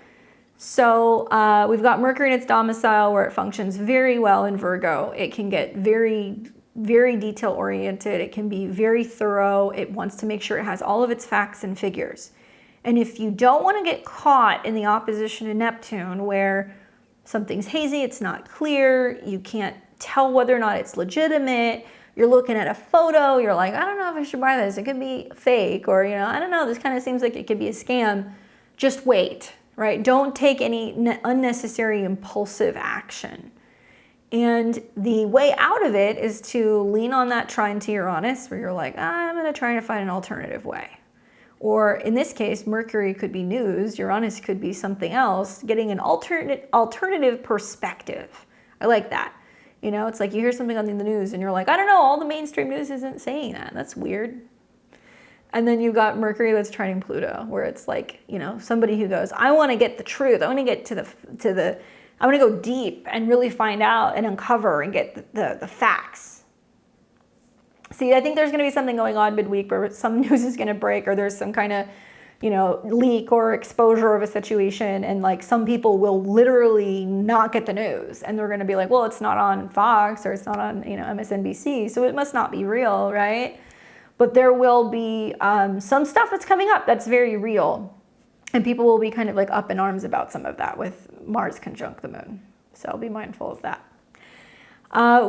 So we've got Mercury in its domicile where it functions very well in Virgo. It can get very, very detail oriented. It can be very thorough. It wants to make sure it has all of its facts and figures. And if you don't want to get caught in the opposition to Neptune where something's hazy, it's not clear, you can't tell whether or not it's legitimate, you're looking at a photo, you're like, I don't know if I should buy this. It could be fake, or, I don't know, this kind of seems like it could be a scam. Just wait. Right? Don't take any unnecessary impulsive action. And the way out of it is to lean on that trine to Uranus where you're like, I'm going to try to find an alternative way. Or in this case, Mercury could be news, Uranus could be something else, getting an alternative perspective. I like that. It's like you hear something on the news and you're like, I don't know, all the mainstream news isn't saying that. That's weird. And then you've got Mercury that's trining Pluto, where it's like, somebody who goes, I want to get the truth. I want to get I want to go deep and really find out and uncover and get the facts. See, I think there's going to be something going on midweek where some news is going to break, or there's some kind of, leak or exposure of a situation. And like some people will literally not get the news and they're going to be like, well, it's not on Fox or it's not on, MSNBC. So it must not be real, right? But there will be some stuff that's coming up that's very real. And people will be kind of like up in arms about some of that with Mars conjunct the moon. So be mindful of that.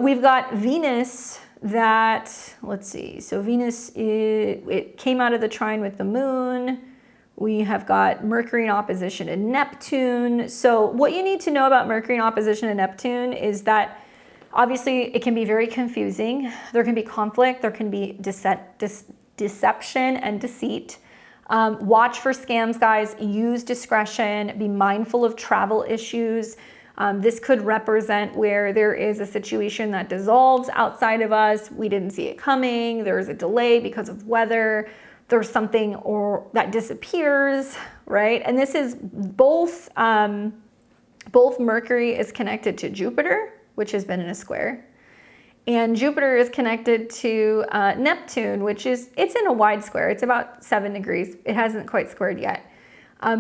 We've got Venus that, let's see. So Venus, it came out of the trine with the moon. We have got Mercury in opposition to Neptune. So what you need to know about Mercury in opposition to Neptune is that obviously, it can be very confusing. There can be conflict. There can be deception and deceit. Watch for scams, guys. Use discretion. Be mindful of travel issues. This could represent where there is a situation that dissolves outside of us. We didn't see it coming. There's a delay because of weather. There's something that disappears, right? And this is both Mercury is connected to Jupiter, which has been in a square. And Jupiter is connected to Neptune, which it's in a wide square. It's about 7 degrees. It hasn't quite squared yet.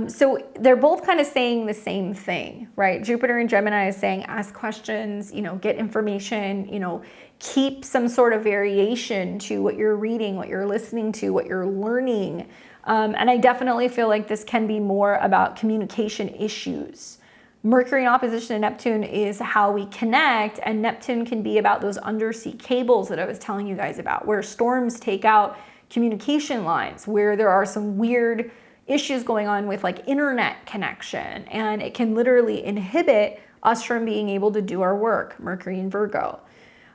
So they're both kind of saying the same thing, right? Jupiter in Gemini is saying, ask questions, get information, keep some sort of variation to what you're reading, what you're listening to, what you're learning. And I definitely feel like this can be more about communication issues. Mercury in opposition to Neptune is how we connect, and Neptune can be about those undersea cables that I was telling you guys about, where storms take out communication lines, where there are some weird issues going on with like internet connection, and it can literally inhibit us from being able to do our work, Mercury in Virgo.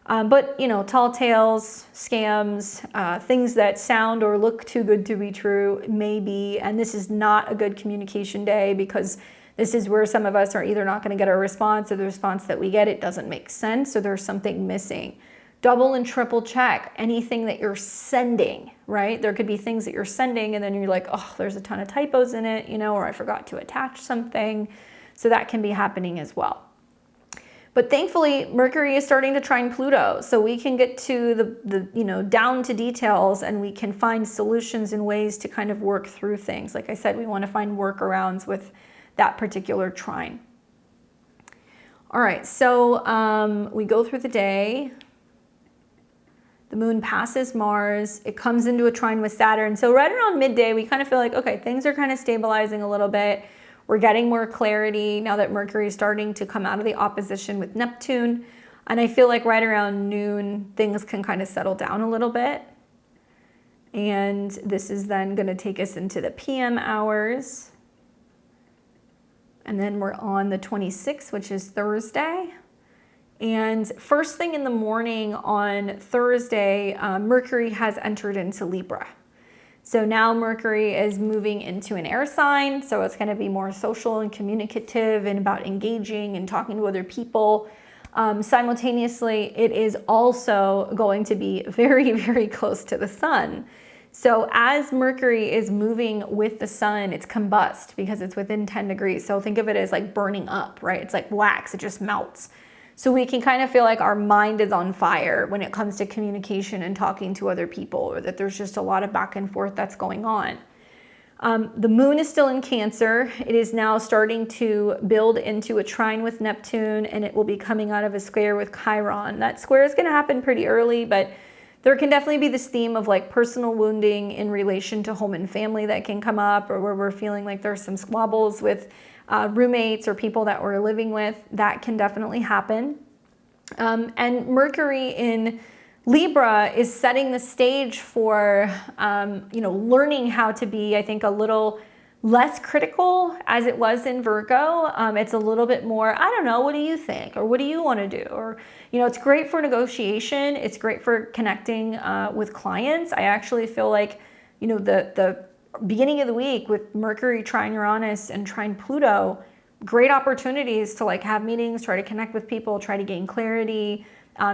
But tall tales, scams, things that sound or look too good to be true, maybe, and this is not a good communication day because this is where some of us are either not going to get a response, or the response that we get, it doesn't make sense, or there's something missing. Double and triple check anything that you're sending, right? There could be things that you're sending and then you're like, oh, there's a ton of typos in it, or I forgot to attach something. So that can be happening as well. But thankfully, Mercury is starting to trine Pluto, so we can get to the down to details, and we can find solutions and ways to kind of work through things. Like I said, we want to find workarounds with that particular trine. All right, so we go through the day. The moon passes Mars. It comes into a trine with Saturn. So right around midday, we kind of feel like, okay, things are kind of stabilizing a little bit. We're getting more clarity now that Mercury is starting to come out of the opposition with Neptune. And I feel like right around noon, things can kind of settle down a little bit. And this is then going to take us into the PM hours. And then we're on the 26th, which is Thursday. And first thing in the morning on Thursday, Mercury has entered into Libra. So now Mercury is moving into an air sign, so it's going to be more social and communicative and about engaging and talking to other people. Simultaneously, it is also going to be very, very close to the sun. So as Mercury is moving with the sun, it's combust because it's within 10 degrees. So think of it as like burning up, right? It's like wax, it just melts. So we can kind of feel like our mind is on fire when it comes to communication and talking to other people, or that there's just a lot of back and forth that's going on. The moon is still in Cancer. It is now starting to build into a trine with Neptune, and it will be coming out of a square with Chiron. That square is going to happen pretty early, but there can definitely be this theme of like personal wounding in relation to home and family that can come up, or where we're feeling like there's some squabbles with roommates or people that we're living with. That can definitely happen. And Mercury in Libra is setting the stage for, learning how to be, I think, a little less critical as it was in Virgo. It's a little bit more, I don't know, what do you think? Or what do you want to do? Or, it's great for negotiation. It's great for connecting with clients. I actually feel like, the beginning of the week with Mercury trine Uranus and trine Pluto, great opportunities to like have meetings, try to connect with people, try to gain clarity,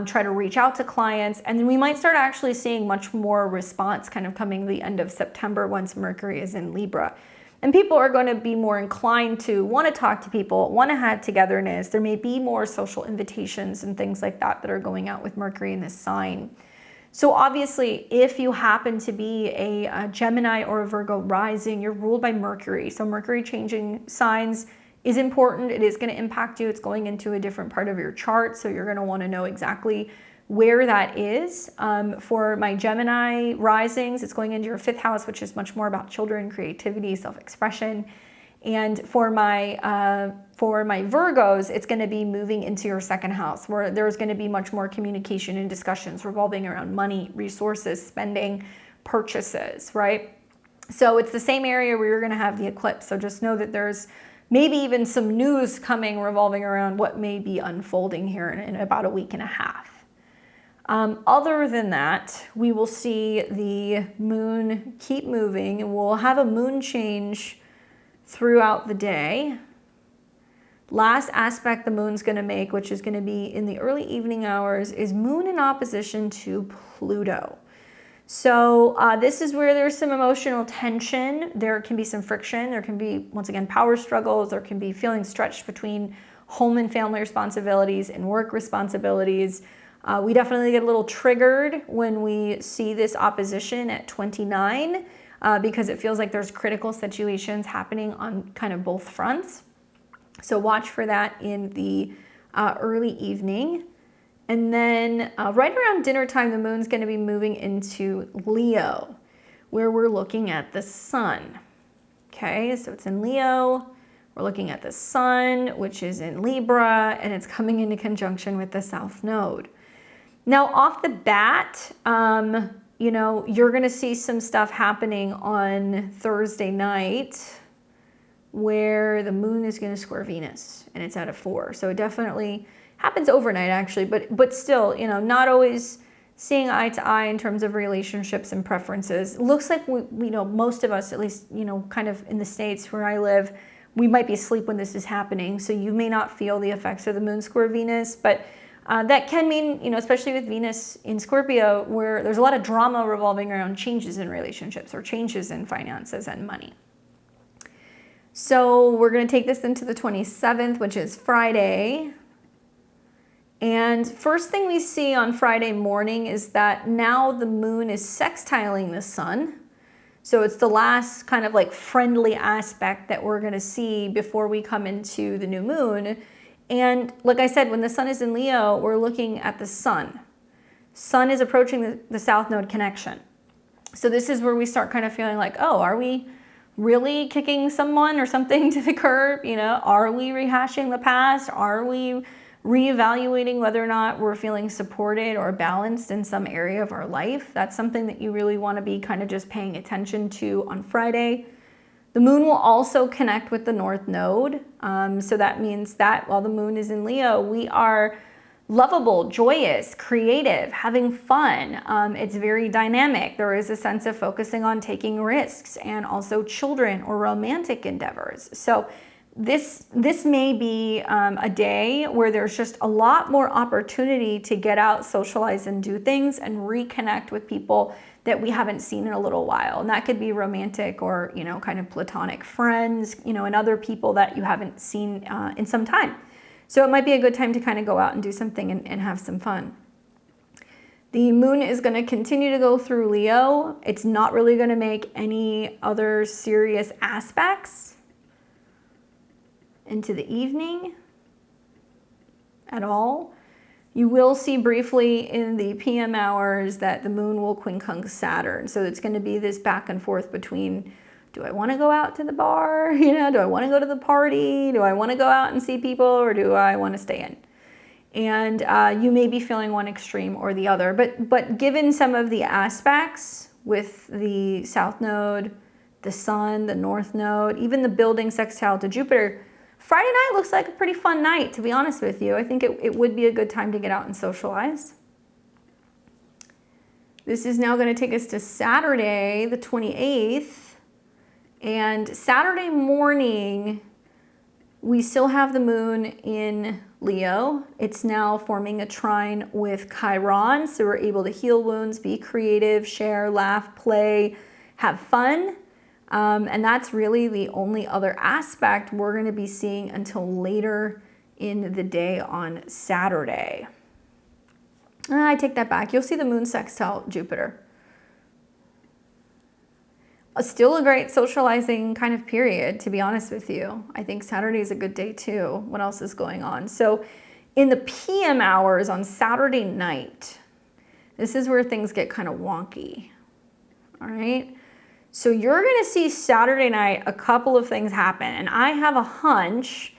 try to reach out to clients. And then we might start actually seeing much more response kind of coming the end of September once Mercury is in Libra. And people are going to be more inclined to want to talk to people, want to have togetherness. There may be more social invitations and things like that that are going out with Mercury in this sign. So obviously, if you happen to be a Gemini or a Virgo rising, you're ruled by Mercury. So Mercury changing signs is important. It is going to impact you. It's going into a different part of your chart. So you're going to want to know exactly where that is. For my Gemini risings, it's going into your 5th house, which is much more about children, creativity, self-expression. And for my Virgos, it's going to be moving into your 2nd house, where there's going to be much more communication and discussions revolving around money, resources, spending, purchases, right? So it's the same area where you're going to have the eclipse. So just know that there's maybe even some news coming revolving around what may be unfolding here in about a week and a half. Other than that, we will see the moon keep moving, and we'll have a moon change throughout the day. Last aspect the moon's going to make, which is going to be in the early evening hours, is moon in opposition to Pluto. So this is where there's some emotional tension. There can be some friction. There can be, once again, power struggles. There can be feeling stretched between home and family responsibilities and work responsibilities. We definitely get a little triggered when we see this opposition at 29 because it feels like there's critical situations happening on kind of both fronts. So watch for that in the early evening. And then right around dinner time, the moon's going to be moving into Leo, where we're looking at the sun. Okay, so it's in Leo. We're looking at the sun, which is in Libra, and it's coming into conjunction with the South Node. Now, off the bat, you're going to see some stuff happening on Thursday night where the moon is going to square Venus, and it's at a 4. So it definitely happens overnight, actually, but still, not always seeing eye to eye in terms of relationships and preferences. It looks like most of us, at least, kind of in the States where I live, we might be asleep when this is happening. So you may not feel the effects of the moon square Venus, but that can mean, especially with Venus in Scorpio, where there's a lot of drama revolving around changes in relationships or changes in finances and money. So we're going to take this into the 27th, which is Friday. And first thing we see on Friday morning is that now the moon is sextiling the sun. So it's the last kind of like friendly aspect that we're going to see before we come into the new moon. And like I said, when the sun is in Leo, we're looking at the sun. Sun is approaching the South Node connection. So this is where we start kind of feeling like, oh, are we really kicking someone or something to the curb? You know, are we rehashing the past? Are we reevaluating whether or not we're feeling supported or balanced in some area of our life? That's something that you really want to be kind of just paying attention to on Friday. The moon will also connect with the North Node. So that means that while the moon is in Leo, we are lovable, joyous, creative, having fun. It's very dynamic. There is a sense of focusing on taking risks and also children or romantic endeavors. So this may be a day where there's just a lot more opportunity to get out, socialize, and do things and reconnect with people that we haven't seen in a little while. And that could be romantic or, you know, kind of platonic friends, you know, and other people that you haven't seen in some time. So it might be a good time to kind of go out and do something and have some fun. The moon is going to continue to go through Leo. It's not really going to make any other serious aspects into the evening at all. You will see briefly in the PM hours that the moon will quincunx Saturn. So it's going to be this back and forth between, do I want to go out to the bar? You know, do I want to go to the party? Do I want to go out and see people, or do I want to stay in? And you may be feeling one extreme or the other. But given some of the aspects with the South Node, the Sun, the North Node, even the building sextile to Jupiter, Friday night looks like a pretty fun night, to be honest with you. I think it would be a good time to get out and socialize. This is now going to take us to Saturday, the 28th. And Saturday morning, we still have the moon in Leo. It's now forming a trine with Chiron, so we're able to heal wounds, be creative, share, laugh, play, have fun. And that's really the only other aspect we're going to be seeing until later in the day on Saturday. I take that back. You'll see the moon sextile Jupiter. Still a great socializing kind of period, to be honest with you. I think Saturday is a good day too. What else is going on? So in the PM hours on Saturday night, this is where things get kind of wonky. All right. So you're going to see Saturday night a couple of things happen. And I have a hunch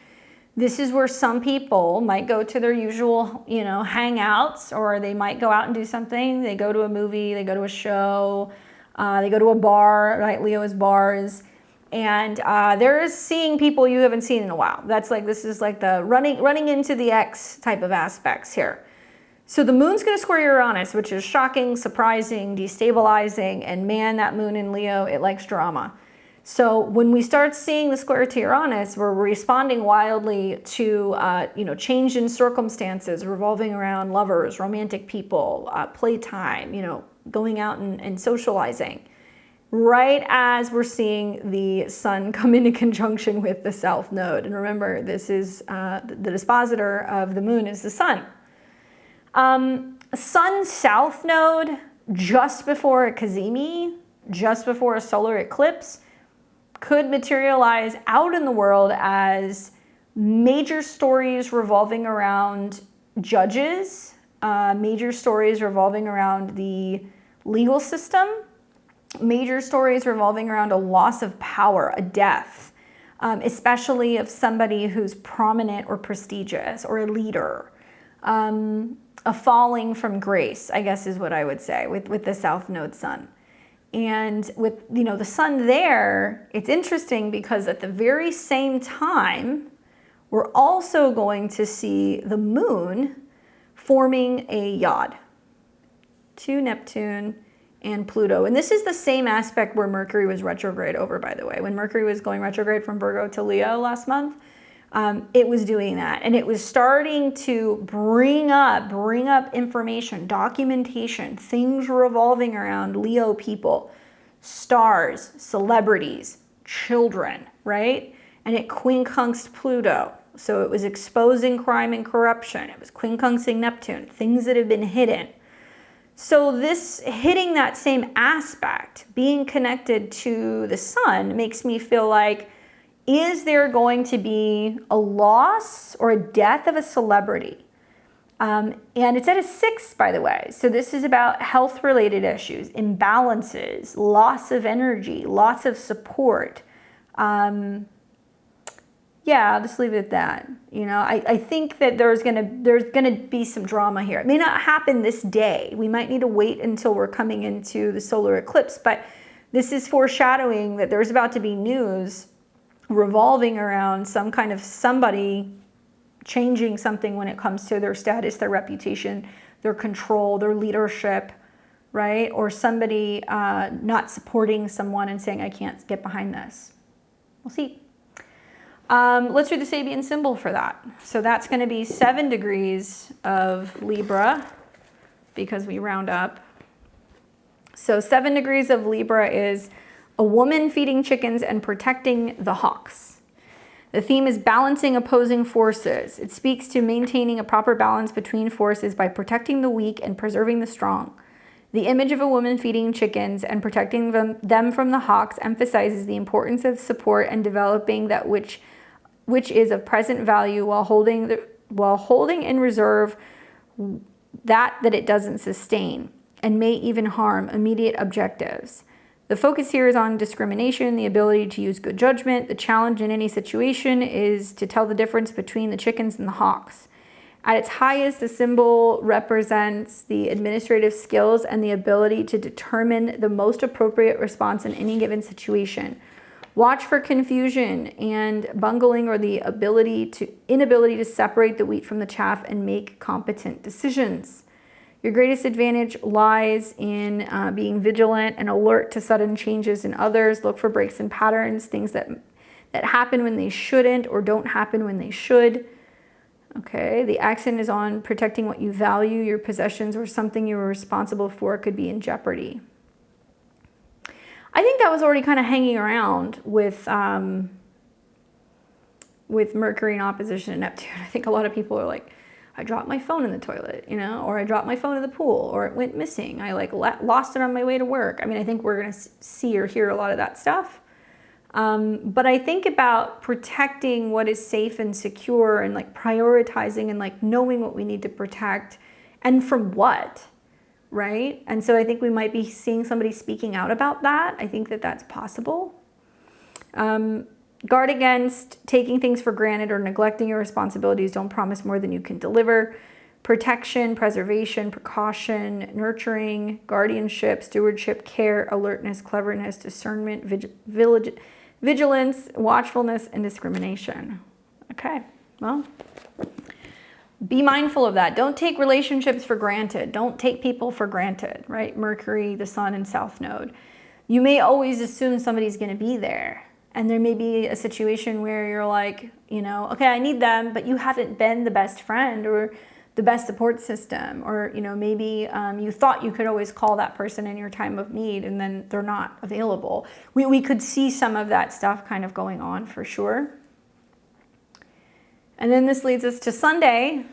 this is where some people might go to their usual, you know, hangouts, or they might go out and do something. They go to a movie, they go to a show, they go to a bar, right? Leo's bars. And they're seeing people you haven't seen in a while. That's like, this is like the running into the X type of aspects here. So the moon's going to square Uranus, which is shocking, surprising, destabilizing, and man, that moon in Leo, it likes drama. So when we start seeing the square to Uranus, we're responding wildly to, change in circumstances revolving around lovers, romantic people, playtime, going out and socializing. Right as we're seeing the sun come into conjunction with the South Node. And remember, this is the dispositor of the moon is the sun. Sun South Node just before a Cazimi, just before a solar eclipse, could materialize out in the world as major stories revolving around judges, major stories revolving around the legal system, major stories revolving around a loss of power, a death, especially of somebody who's prominent or prestigious or a leader, a falling from grace, I guess is what I would say with the South Node sun. And with, the sun there, it's interesting because at the very same time, we're also going to see the moon forming a yod to Neptune and Pluto. And this is the same aspect where Mercury was retrograde over, by the way. When Mercury was going retrograde from Virgo to Leo last month, it was doing that. And it was starting to bring up information, documentation, things revolving around Leo people, stars, celebrities, children, right? and it quincunxed Pluto. So it was exposing crime and corruption. It was quincunxing Neptune, things that have been hidden. So this hitting that same aspect, being connected to the sun, makes me feel like, is there going to be a loss or a death of a celebrity? And it's at a 6, by the way. So this is about health-related issues, imbalances, loss of energy, lots of support. Yeah, I'll just leave it at that. You know, I think that there's gonna be some drama here. It may not happen this day. We might need to wait until we're coming into the solar eclipse, but this is foreshadowing that there's about to be news revolving around some kind of somebody changing something when it comes to their status, their reputation, their control, their leadership, right? Or somebody not supporting someone and saying, I can't get behind this. We'll see. Let's do the Sabian symbol for that. So that's going to be 7 degrees of Libra, because we round up. So 7 degrees of Libra is a woman feeding chickens and protecting the hawks. The theme is balancing opposing forces. It speaks to maintaining a proper balance between forces by protecting the weak and preserving the strong. The image of a woman feeding chickens and protecting them from the hawks emphasizes the importance of support and developing that which is of present value while holding in reserve that it doesn't sustain and may even harm immediate objectives. The focus here is on discrimination, the ability to use good judgment. The challenge in any situation is to tell the difference between the chickens and the hawks. At its highest, the symbol represents the administrative skills and the ability to determine the most appropriate response in any given situation. Watch for confusion and bungling, or the inability to separate the wheat from the chaff and make competent decisions. Your greatest advantage lies in being vigilant and alert to sudden changes in others. Look for breaks in patterns, things that happen when they shouldn't or don't happen when they should. Okay, the accent is on protecting what you value. Your possessions or something you were responsible for could be in jeopardy. I think that was already kind of hanging around with Mercury in opposition to Neptune. I think a lot of people are like, I dropped my phone in the toilet, you know, or I dropped my phone in the pool, or it went missing. I lost it on my way to work. I mean, I think we're going to see or hear a lot of that stuff. But I think about protecting what is safe and secure, and like prioritizing and like knowing what we need to protect and from what. Right? And so I think we might be seeing somebody speaking out about that. I think that that's possible. Guard against taking things for granted or neglecting your responsibilities. Don't promise more than you can deliver. Protection, preservation, precaution, nurturing, guardianship, stewardship, care, alertness, cleverness, discernment, vigilance, watchfulness, and discrimination. Okay, well, be mindful of that. Don't take relationships for granted. Don't take people for granted, right? Mercury, the sun, and South Node. You may always assume somebody's going to be there. And there may be a situation where you're like, you know, okay, I need them, but you haven't been the best friend or the best support system. Or, you know, maybe you thought you could always call that person in your time of need, and then they're not available. We could see some of that stuff kind of going on for sure. And then this leads us to Sunday,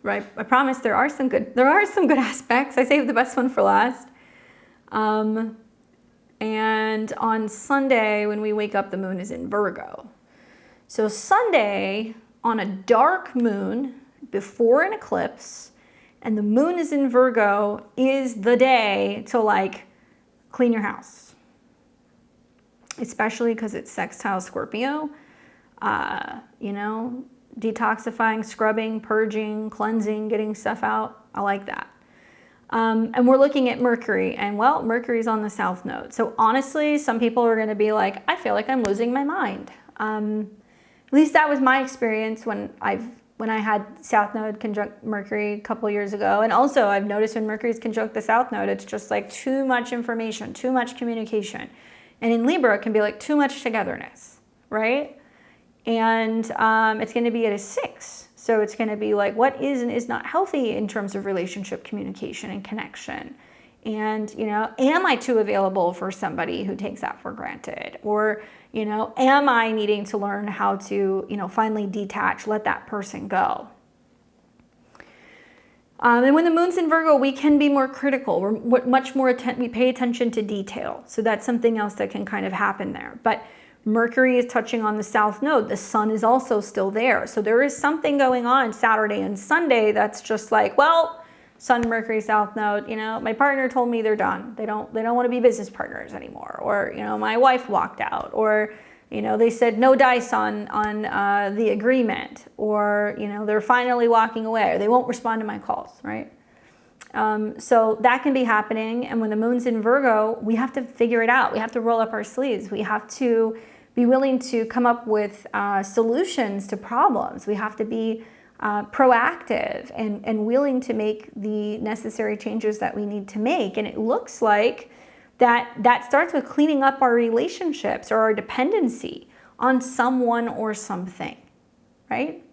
right? I promise there are some good aspects. I saved the best one for last. And on Sunday, when we wake up, the moon is in Virgo. So Sunday, on a dark moon before an eclipse, and the moon is in Virgo, is the day to like clean your house. Especially because it's sextile Scorpio. You know, detoxifying, scrubbing, purging, cleansing, getting stuff out. I like that. And we're looking at Mercury, and well, Mercury's on the South Node. So honestly, some people are going to be like, I feel like I'm losing my mind. At least that was my experience when I had South Node conjunct Mercury a couple years ago. And also I've noticed when Mercury's conjunct the South Node, it's just like too much information, too much communication. And in Libra, it can be like too much togetherness, right? And it's going to be at a 6. So it's going to be like what is and is not healthy in terms of relationship communication and connection. And, am I too available for somebody who takes that for granted? Or, am I needing to learn how to, finally detach, let that person go? And when the moon's in Virgo, we can be more critical. We're much more we pay attention to detail. So that's something else that can kind of happen there. But Mercury is touching on the south node. The sun is also still there. So there is something going on Saturday and Sunday that's just like, well, Sun, Mercury, South Node, my partner told me they're done. They don't want to be business partners anymore. Or, my wife walked out. Or, they said no dice on the agreement. Or, they're finally walking away. Or they won't respond to my calls, right? So that can be happening. And when the moon's in Virgo, we have to figure it out. We have to roll up our sleeves. We have to be willing to come up with solutions to problems. We have to be proactive and willing to make the necessary changes that we need to make. And it looks like that starts with cleaning up our relationships or our dependency on someone or something, right?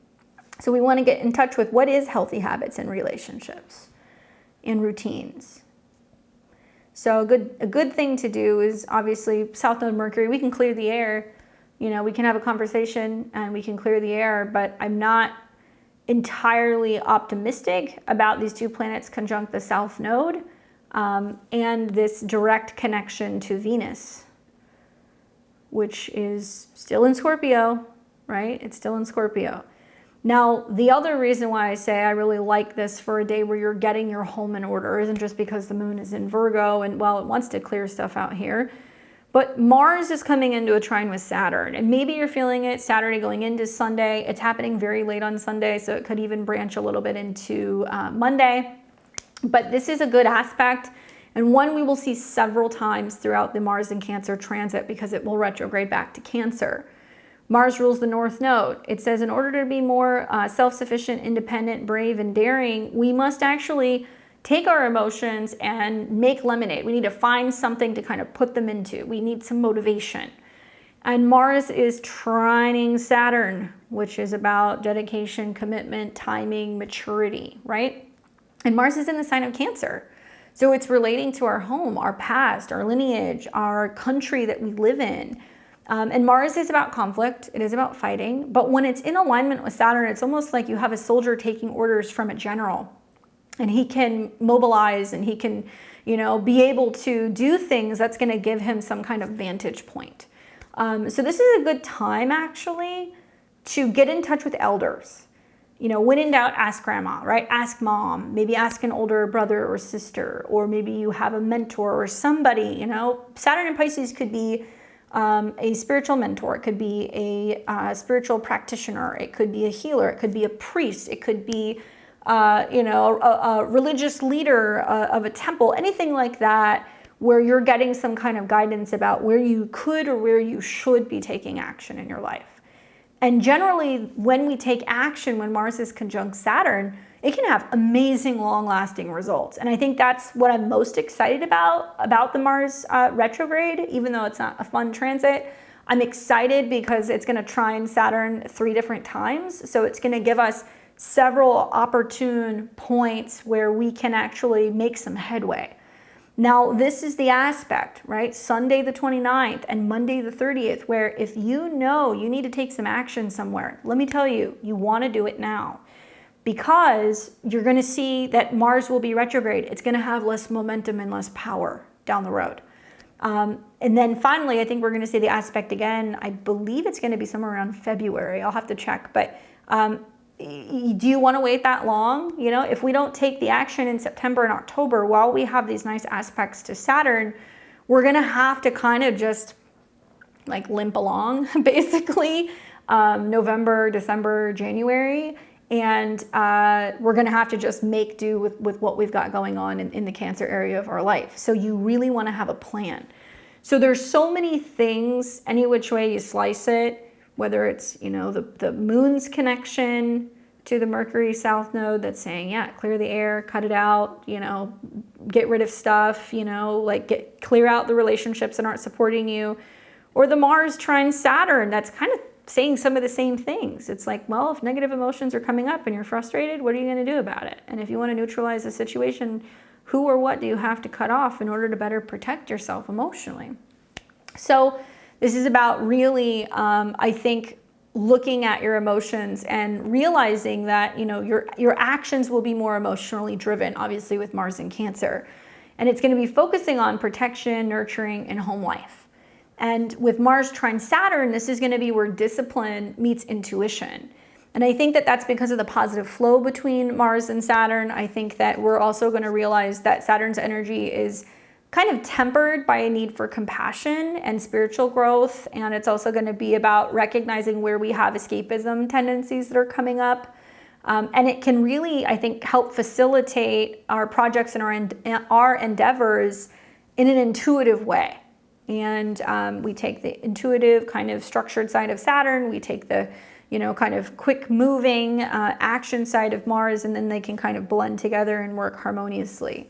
So we want to get in touch with what is healthy habits and relationships and routines. So a good thing to do is obviously South Node Mercury. We can clear the air, we can have a conversation and we can clear the air, but I'm not entirely optimistic about these two planets conjunct the South Node and this direct connection to Venus, which is still in Scorpio, right? It's still in Scorpio. Now, the other reason why I say I really like this for a day where you're getting your home in order isn't just because the moon is in Virgo and, well, it wants to clear stuff out here. But Mars is coming into a trine with Saturn, and maybe you're feeling it Saturday going into Sunday. It's happening very late on Sunday, so it could even branch a little bit into Monday. But this is a good aspect, and one we will see several times throughout the Mars and Cancer transit because it will retrograde back to Cancer. Mars rules the North Node. It says in order to be more self-sufficient, independent, brave, and daring, we must actually take our emotions and make lemonade. We need to find something to kind of put them into. We need some motivation. And Mars is trining Saturn, which is about dedication, commitment, timing, maturity, right? And Mars is in the sign of Cancer. So it's relating to our home, our past, our lineage, our country that we live in. And Mars is about conflict. It is about fighting. But when it's in alignment with Saturn, it's almost like you have a soldier taking orders from a general. And he can mobilize and he can, be able to do things that's going to give him some kind of vantage point. So this is a good time, actually, to get in touch with elders. When in doubt, ask grandma, right? Ask mom. Maybe ask an older brother or sister. Or maybe you have a mentor or somebody, Saturn in Pisces could be a spiritual mentor. It could be a spiritual practitioner. It could be a healer. It could be a priest. It could be a religious leader of a temple, anything like that, where you're getting some kind of guidance about where you could or where you should be taking action in your life. And generally, when we take action, when Mars is conjunct Saturn, it can have amazing, long-lasting results. And I think that's what I'm most excited about the Mars retrograde, even though it's not a fun transit. I'm excited because it's going to trine Saturn 3 different times. So it's going to give us several opportune points where we can actually make some headway. Now, this is the aspect, right? Sunday the 29th and Monday the 30th, where if you know you need to take some action somewhere, let me tell you, you want to do it now because you're going to see that Mars will be retrograde. It's going to have less momentum and less power down the road. And then finally, I think we're going to see the aspect again. I believe it's going to be somewhere around February. I'll have to check, but do you want to wait that long? If we don't take the action in September and October while we have these nice aspects to Saturn, we're going to have to kind of just like limp along basically November, December, January. And we're going to have to just make do with what we've got going on in the Cancer area of our life. So you really want to have a plan. So there's so many things, any which way you slice it, whether it's, the moon's connection to the Mercury South Node that's saying, yeah, clear the air, cut it out, get rid of stuff, clear out the relationships that aren't supporting you. Or the Mars trine Saturn that's kind of saying some of the same things. It's like, well, if negative emotions are coming up and you're frustrated, what are you going to do about it? And if you want to neutralize the situation, Who or what do you have to cut off in order to better protect yourself emotionally? So this is about really, I think, looking at your emotions and realizing that, you know, your actions will be more emotionally driven, obviously with Mars in Cancer. And it's going to be focusing on protection, nurturing, and home life. And with Mars trine Saturn, this is going to be where discipline meets intuition. And I think that that's because of the positive flow between Mars and Saturn. I think that we're also going to realize that Saturn's energy is kind of tempered by a need for compassion and spiritual growth. And it's also going to be about recognizing where we have escapism tendencies that are coming up. And it can really, I think, help facilitate our projects and our endeavors in an intuitive way. And we take the intuitive kind of structured side of Saturn, we take the, you know, kind of quick moving action side of Mars, and then they can kind of blend together and work harmoniously.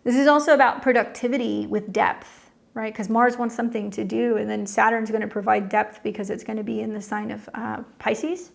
This is also about productivity with depth, right? Because Mars wants something to do, and then Saturn's going to provide depth because it's going to be in the sign of Pisces.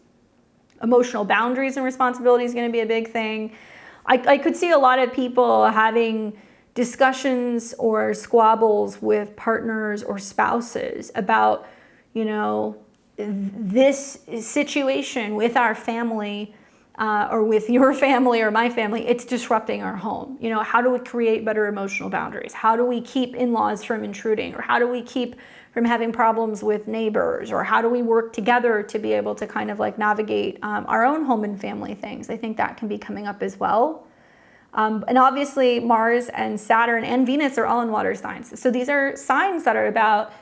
Emotional boundaries and responsibility is going to be a big thing. I could see a lot of people having discussions or squabbles with partners or spouses about, you know, this situation with our family or with your family or my family, it's disrupting our home. You know, how do we create better emotional boundaries? How do we keep in-laws from intruding? Or how do we keep from having problems with neighbors? Or how do we work together to be able to kind of like navigate our own home and family things? I think that can be coming up as well. And obviously Mars and Saturn and Venus are all in water signs. So these are signs that are about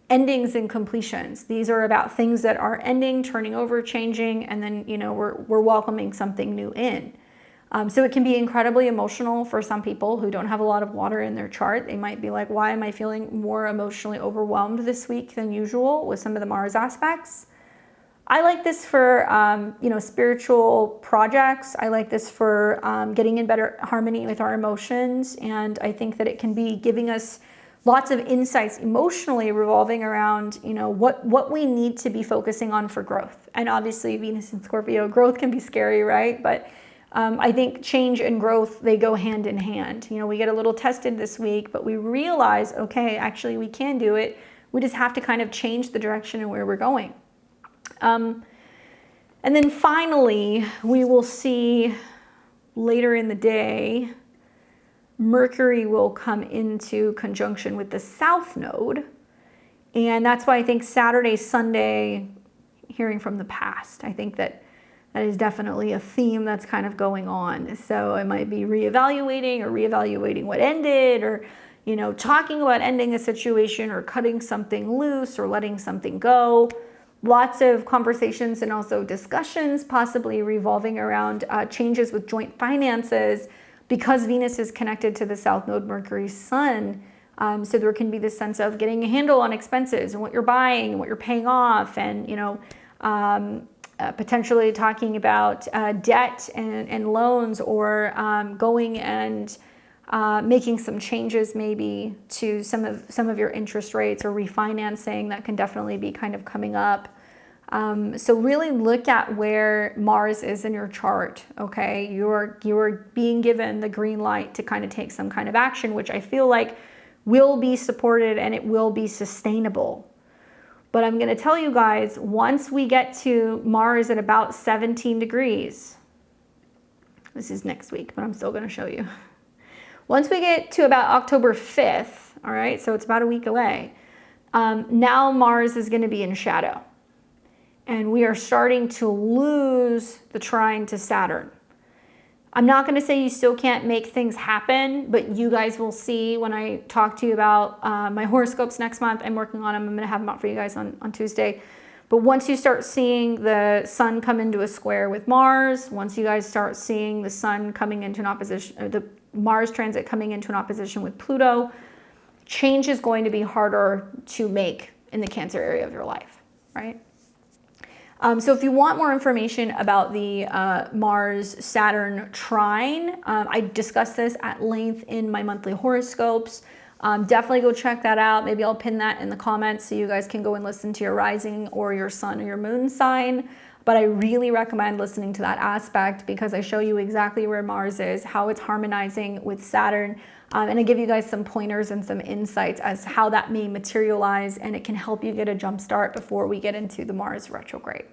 endings and completions. These are about things that are ending, turning over, changing, and then, you know, we're welcoming something new in. So it can be incredibly emotional for some people who don't have a lot of water in their chart. They might be like, why am I feeling more emotionally overwhelmed this week than usual with some of the Mars aspects? I like this for, you know, spiritual projects. I like this for getting in better harmony with our emotions. And I think that it can be giving us lots of insights emotionally revolving around, you know, what we need to be focusing on for growth. And obviously Venus and Scorpio, growth can be scary, right? But I think change and growth, they go hand in hand. You know, we get a little tested this week, but we realize, okay, actually we can do it. We just have to kind of change the direction and where we're going. And then finally, we will see later in the day, Mercury will come into conjunction with the South Node. And that's why I think Saturday, Sunday, hearing from the past, I think that is definitely a theme that's kind of going on. So it might be reevaluating what ended, or, you know, talking about ending a situation or cutting something loose or letting something go. Lots of conversations and also discussions possibly revolving around changes with joint finances, because Venus is connected to the South Node, Mercury's Sun. So there can be this sense of getting a handle on expenses and what you're buying and what you're paying off, and, you know, potentially talking about debt and loans, or going and making some changes maybe to some of your interest rates, or refinancing. That can definitely be kind of coming up. So really look at where Mars is in your chart, okay? You're being given the green light to kind of take some kind of action, which I feel like will be supported and it will be sustainable. But I'm going to tell you guys, once we get to Mars at about 17 degrees, this is next week, but I'm still going to show you. Once we get to about October 5th, all right, so it's about a week away, now Mars is going to be in shadow. And we are starting to lose the trine to Saturn. I'm not going to say you still can't make things happen, but you guys will see when I talk to you about my horoscopes next month. I'm working on them. I'm going to have them out for you guys on Tuesday. But once you start seeing the sun come into a square with Mars, once you guys start seeing the sun coming into an opposition, or the Mars transit coming into an opposition with Pluto, change is going to be harder to make in the Cancer area of your life, right? So if you want more information about the Mars-Saturn trine, I discuss this at length in my monthly horoscopes. Definitely go check that out. Maybe I'll pin that in the comments so you guys can go and listen to your rising or your sun or your moon sign. but I really recommend listening to that aspect because I show you exactly where Mars is, how it's harmonizing with Saturn, and I give you guys some pointers and some insights as to how that may materialize, and it can help you get a jump start before we get into the Mars retrograde.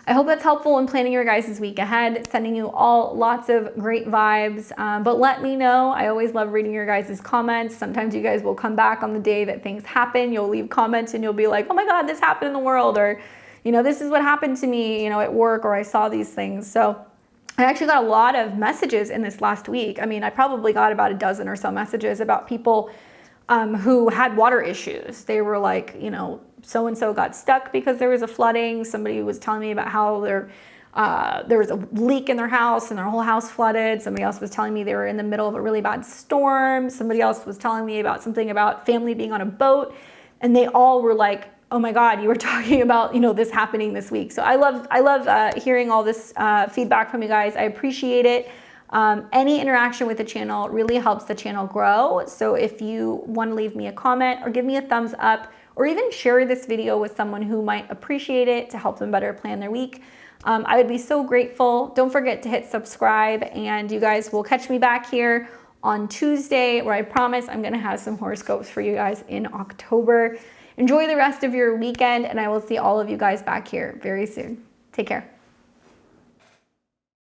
I hope that's helpful in planning your guys' week ahead, sending you all lots of great vibes, but let me know. I always love reading your guys' comments. Sometimes you guys will come back on the day that things happen. You'll leave comments and you'll be like, oh my God, this happened in the world, or, you know, this is what happened to me, you know, at work, or I saw these things. So I actually got a lot of messages in this last week. I mean, I probably got about a dozen or so messages about people who had water issues. They were like, you know, so-and-so got stuck because there was a flooding. Somebody was telling me about how there was a leak in their house and their whole house flooded. Somebody else was telling me they were in the middle of a really bad storm. Somebody else was telling me about something about family being on a boat. And they all were like, oh my God, you were talking about, you know, this happening this week. So I love hearing all this feedback from you guys. I appreciate it. Any interaction with the channel really helps the channel grow. So if you want to leave me a comment or give me a thumbs up, or even share this video with someone who might appreciate it to help them better plan their week, I would be so grateful. Don't forget to hit subscribe, and you guys will catch me back here on Tuesday, where I promise I'm going to have some horoscopes for you guys in October. Enjoy the rest of your weekend, and I will see all of you guys back here very soon. Take care.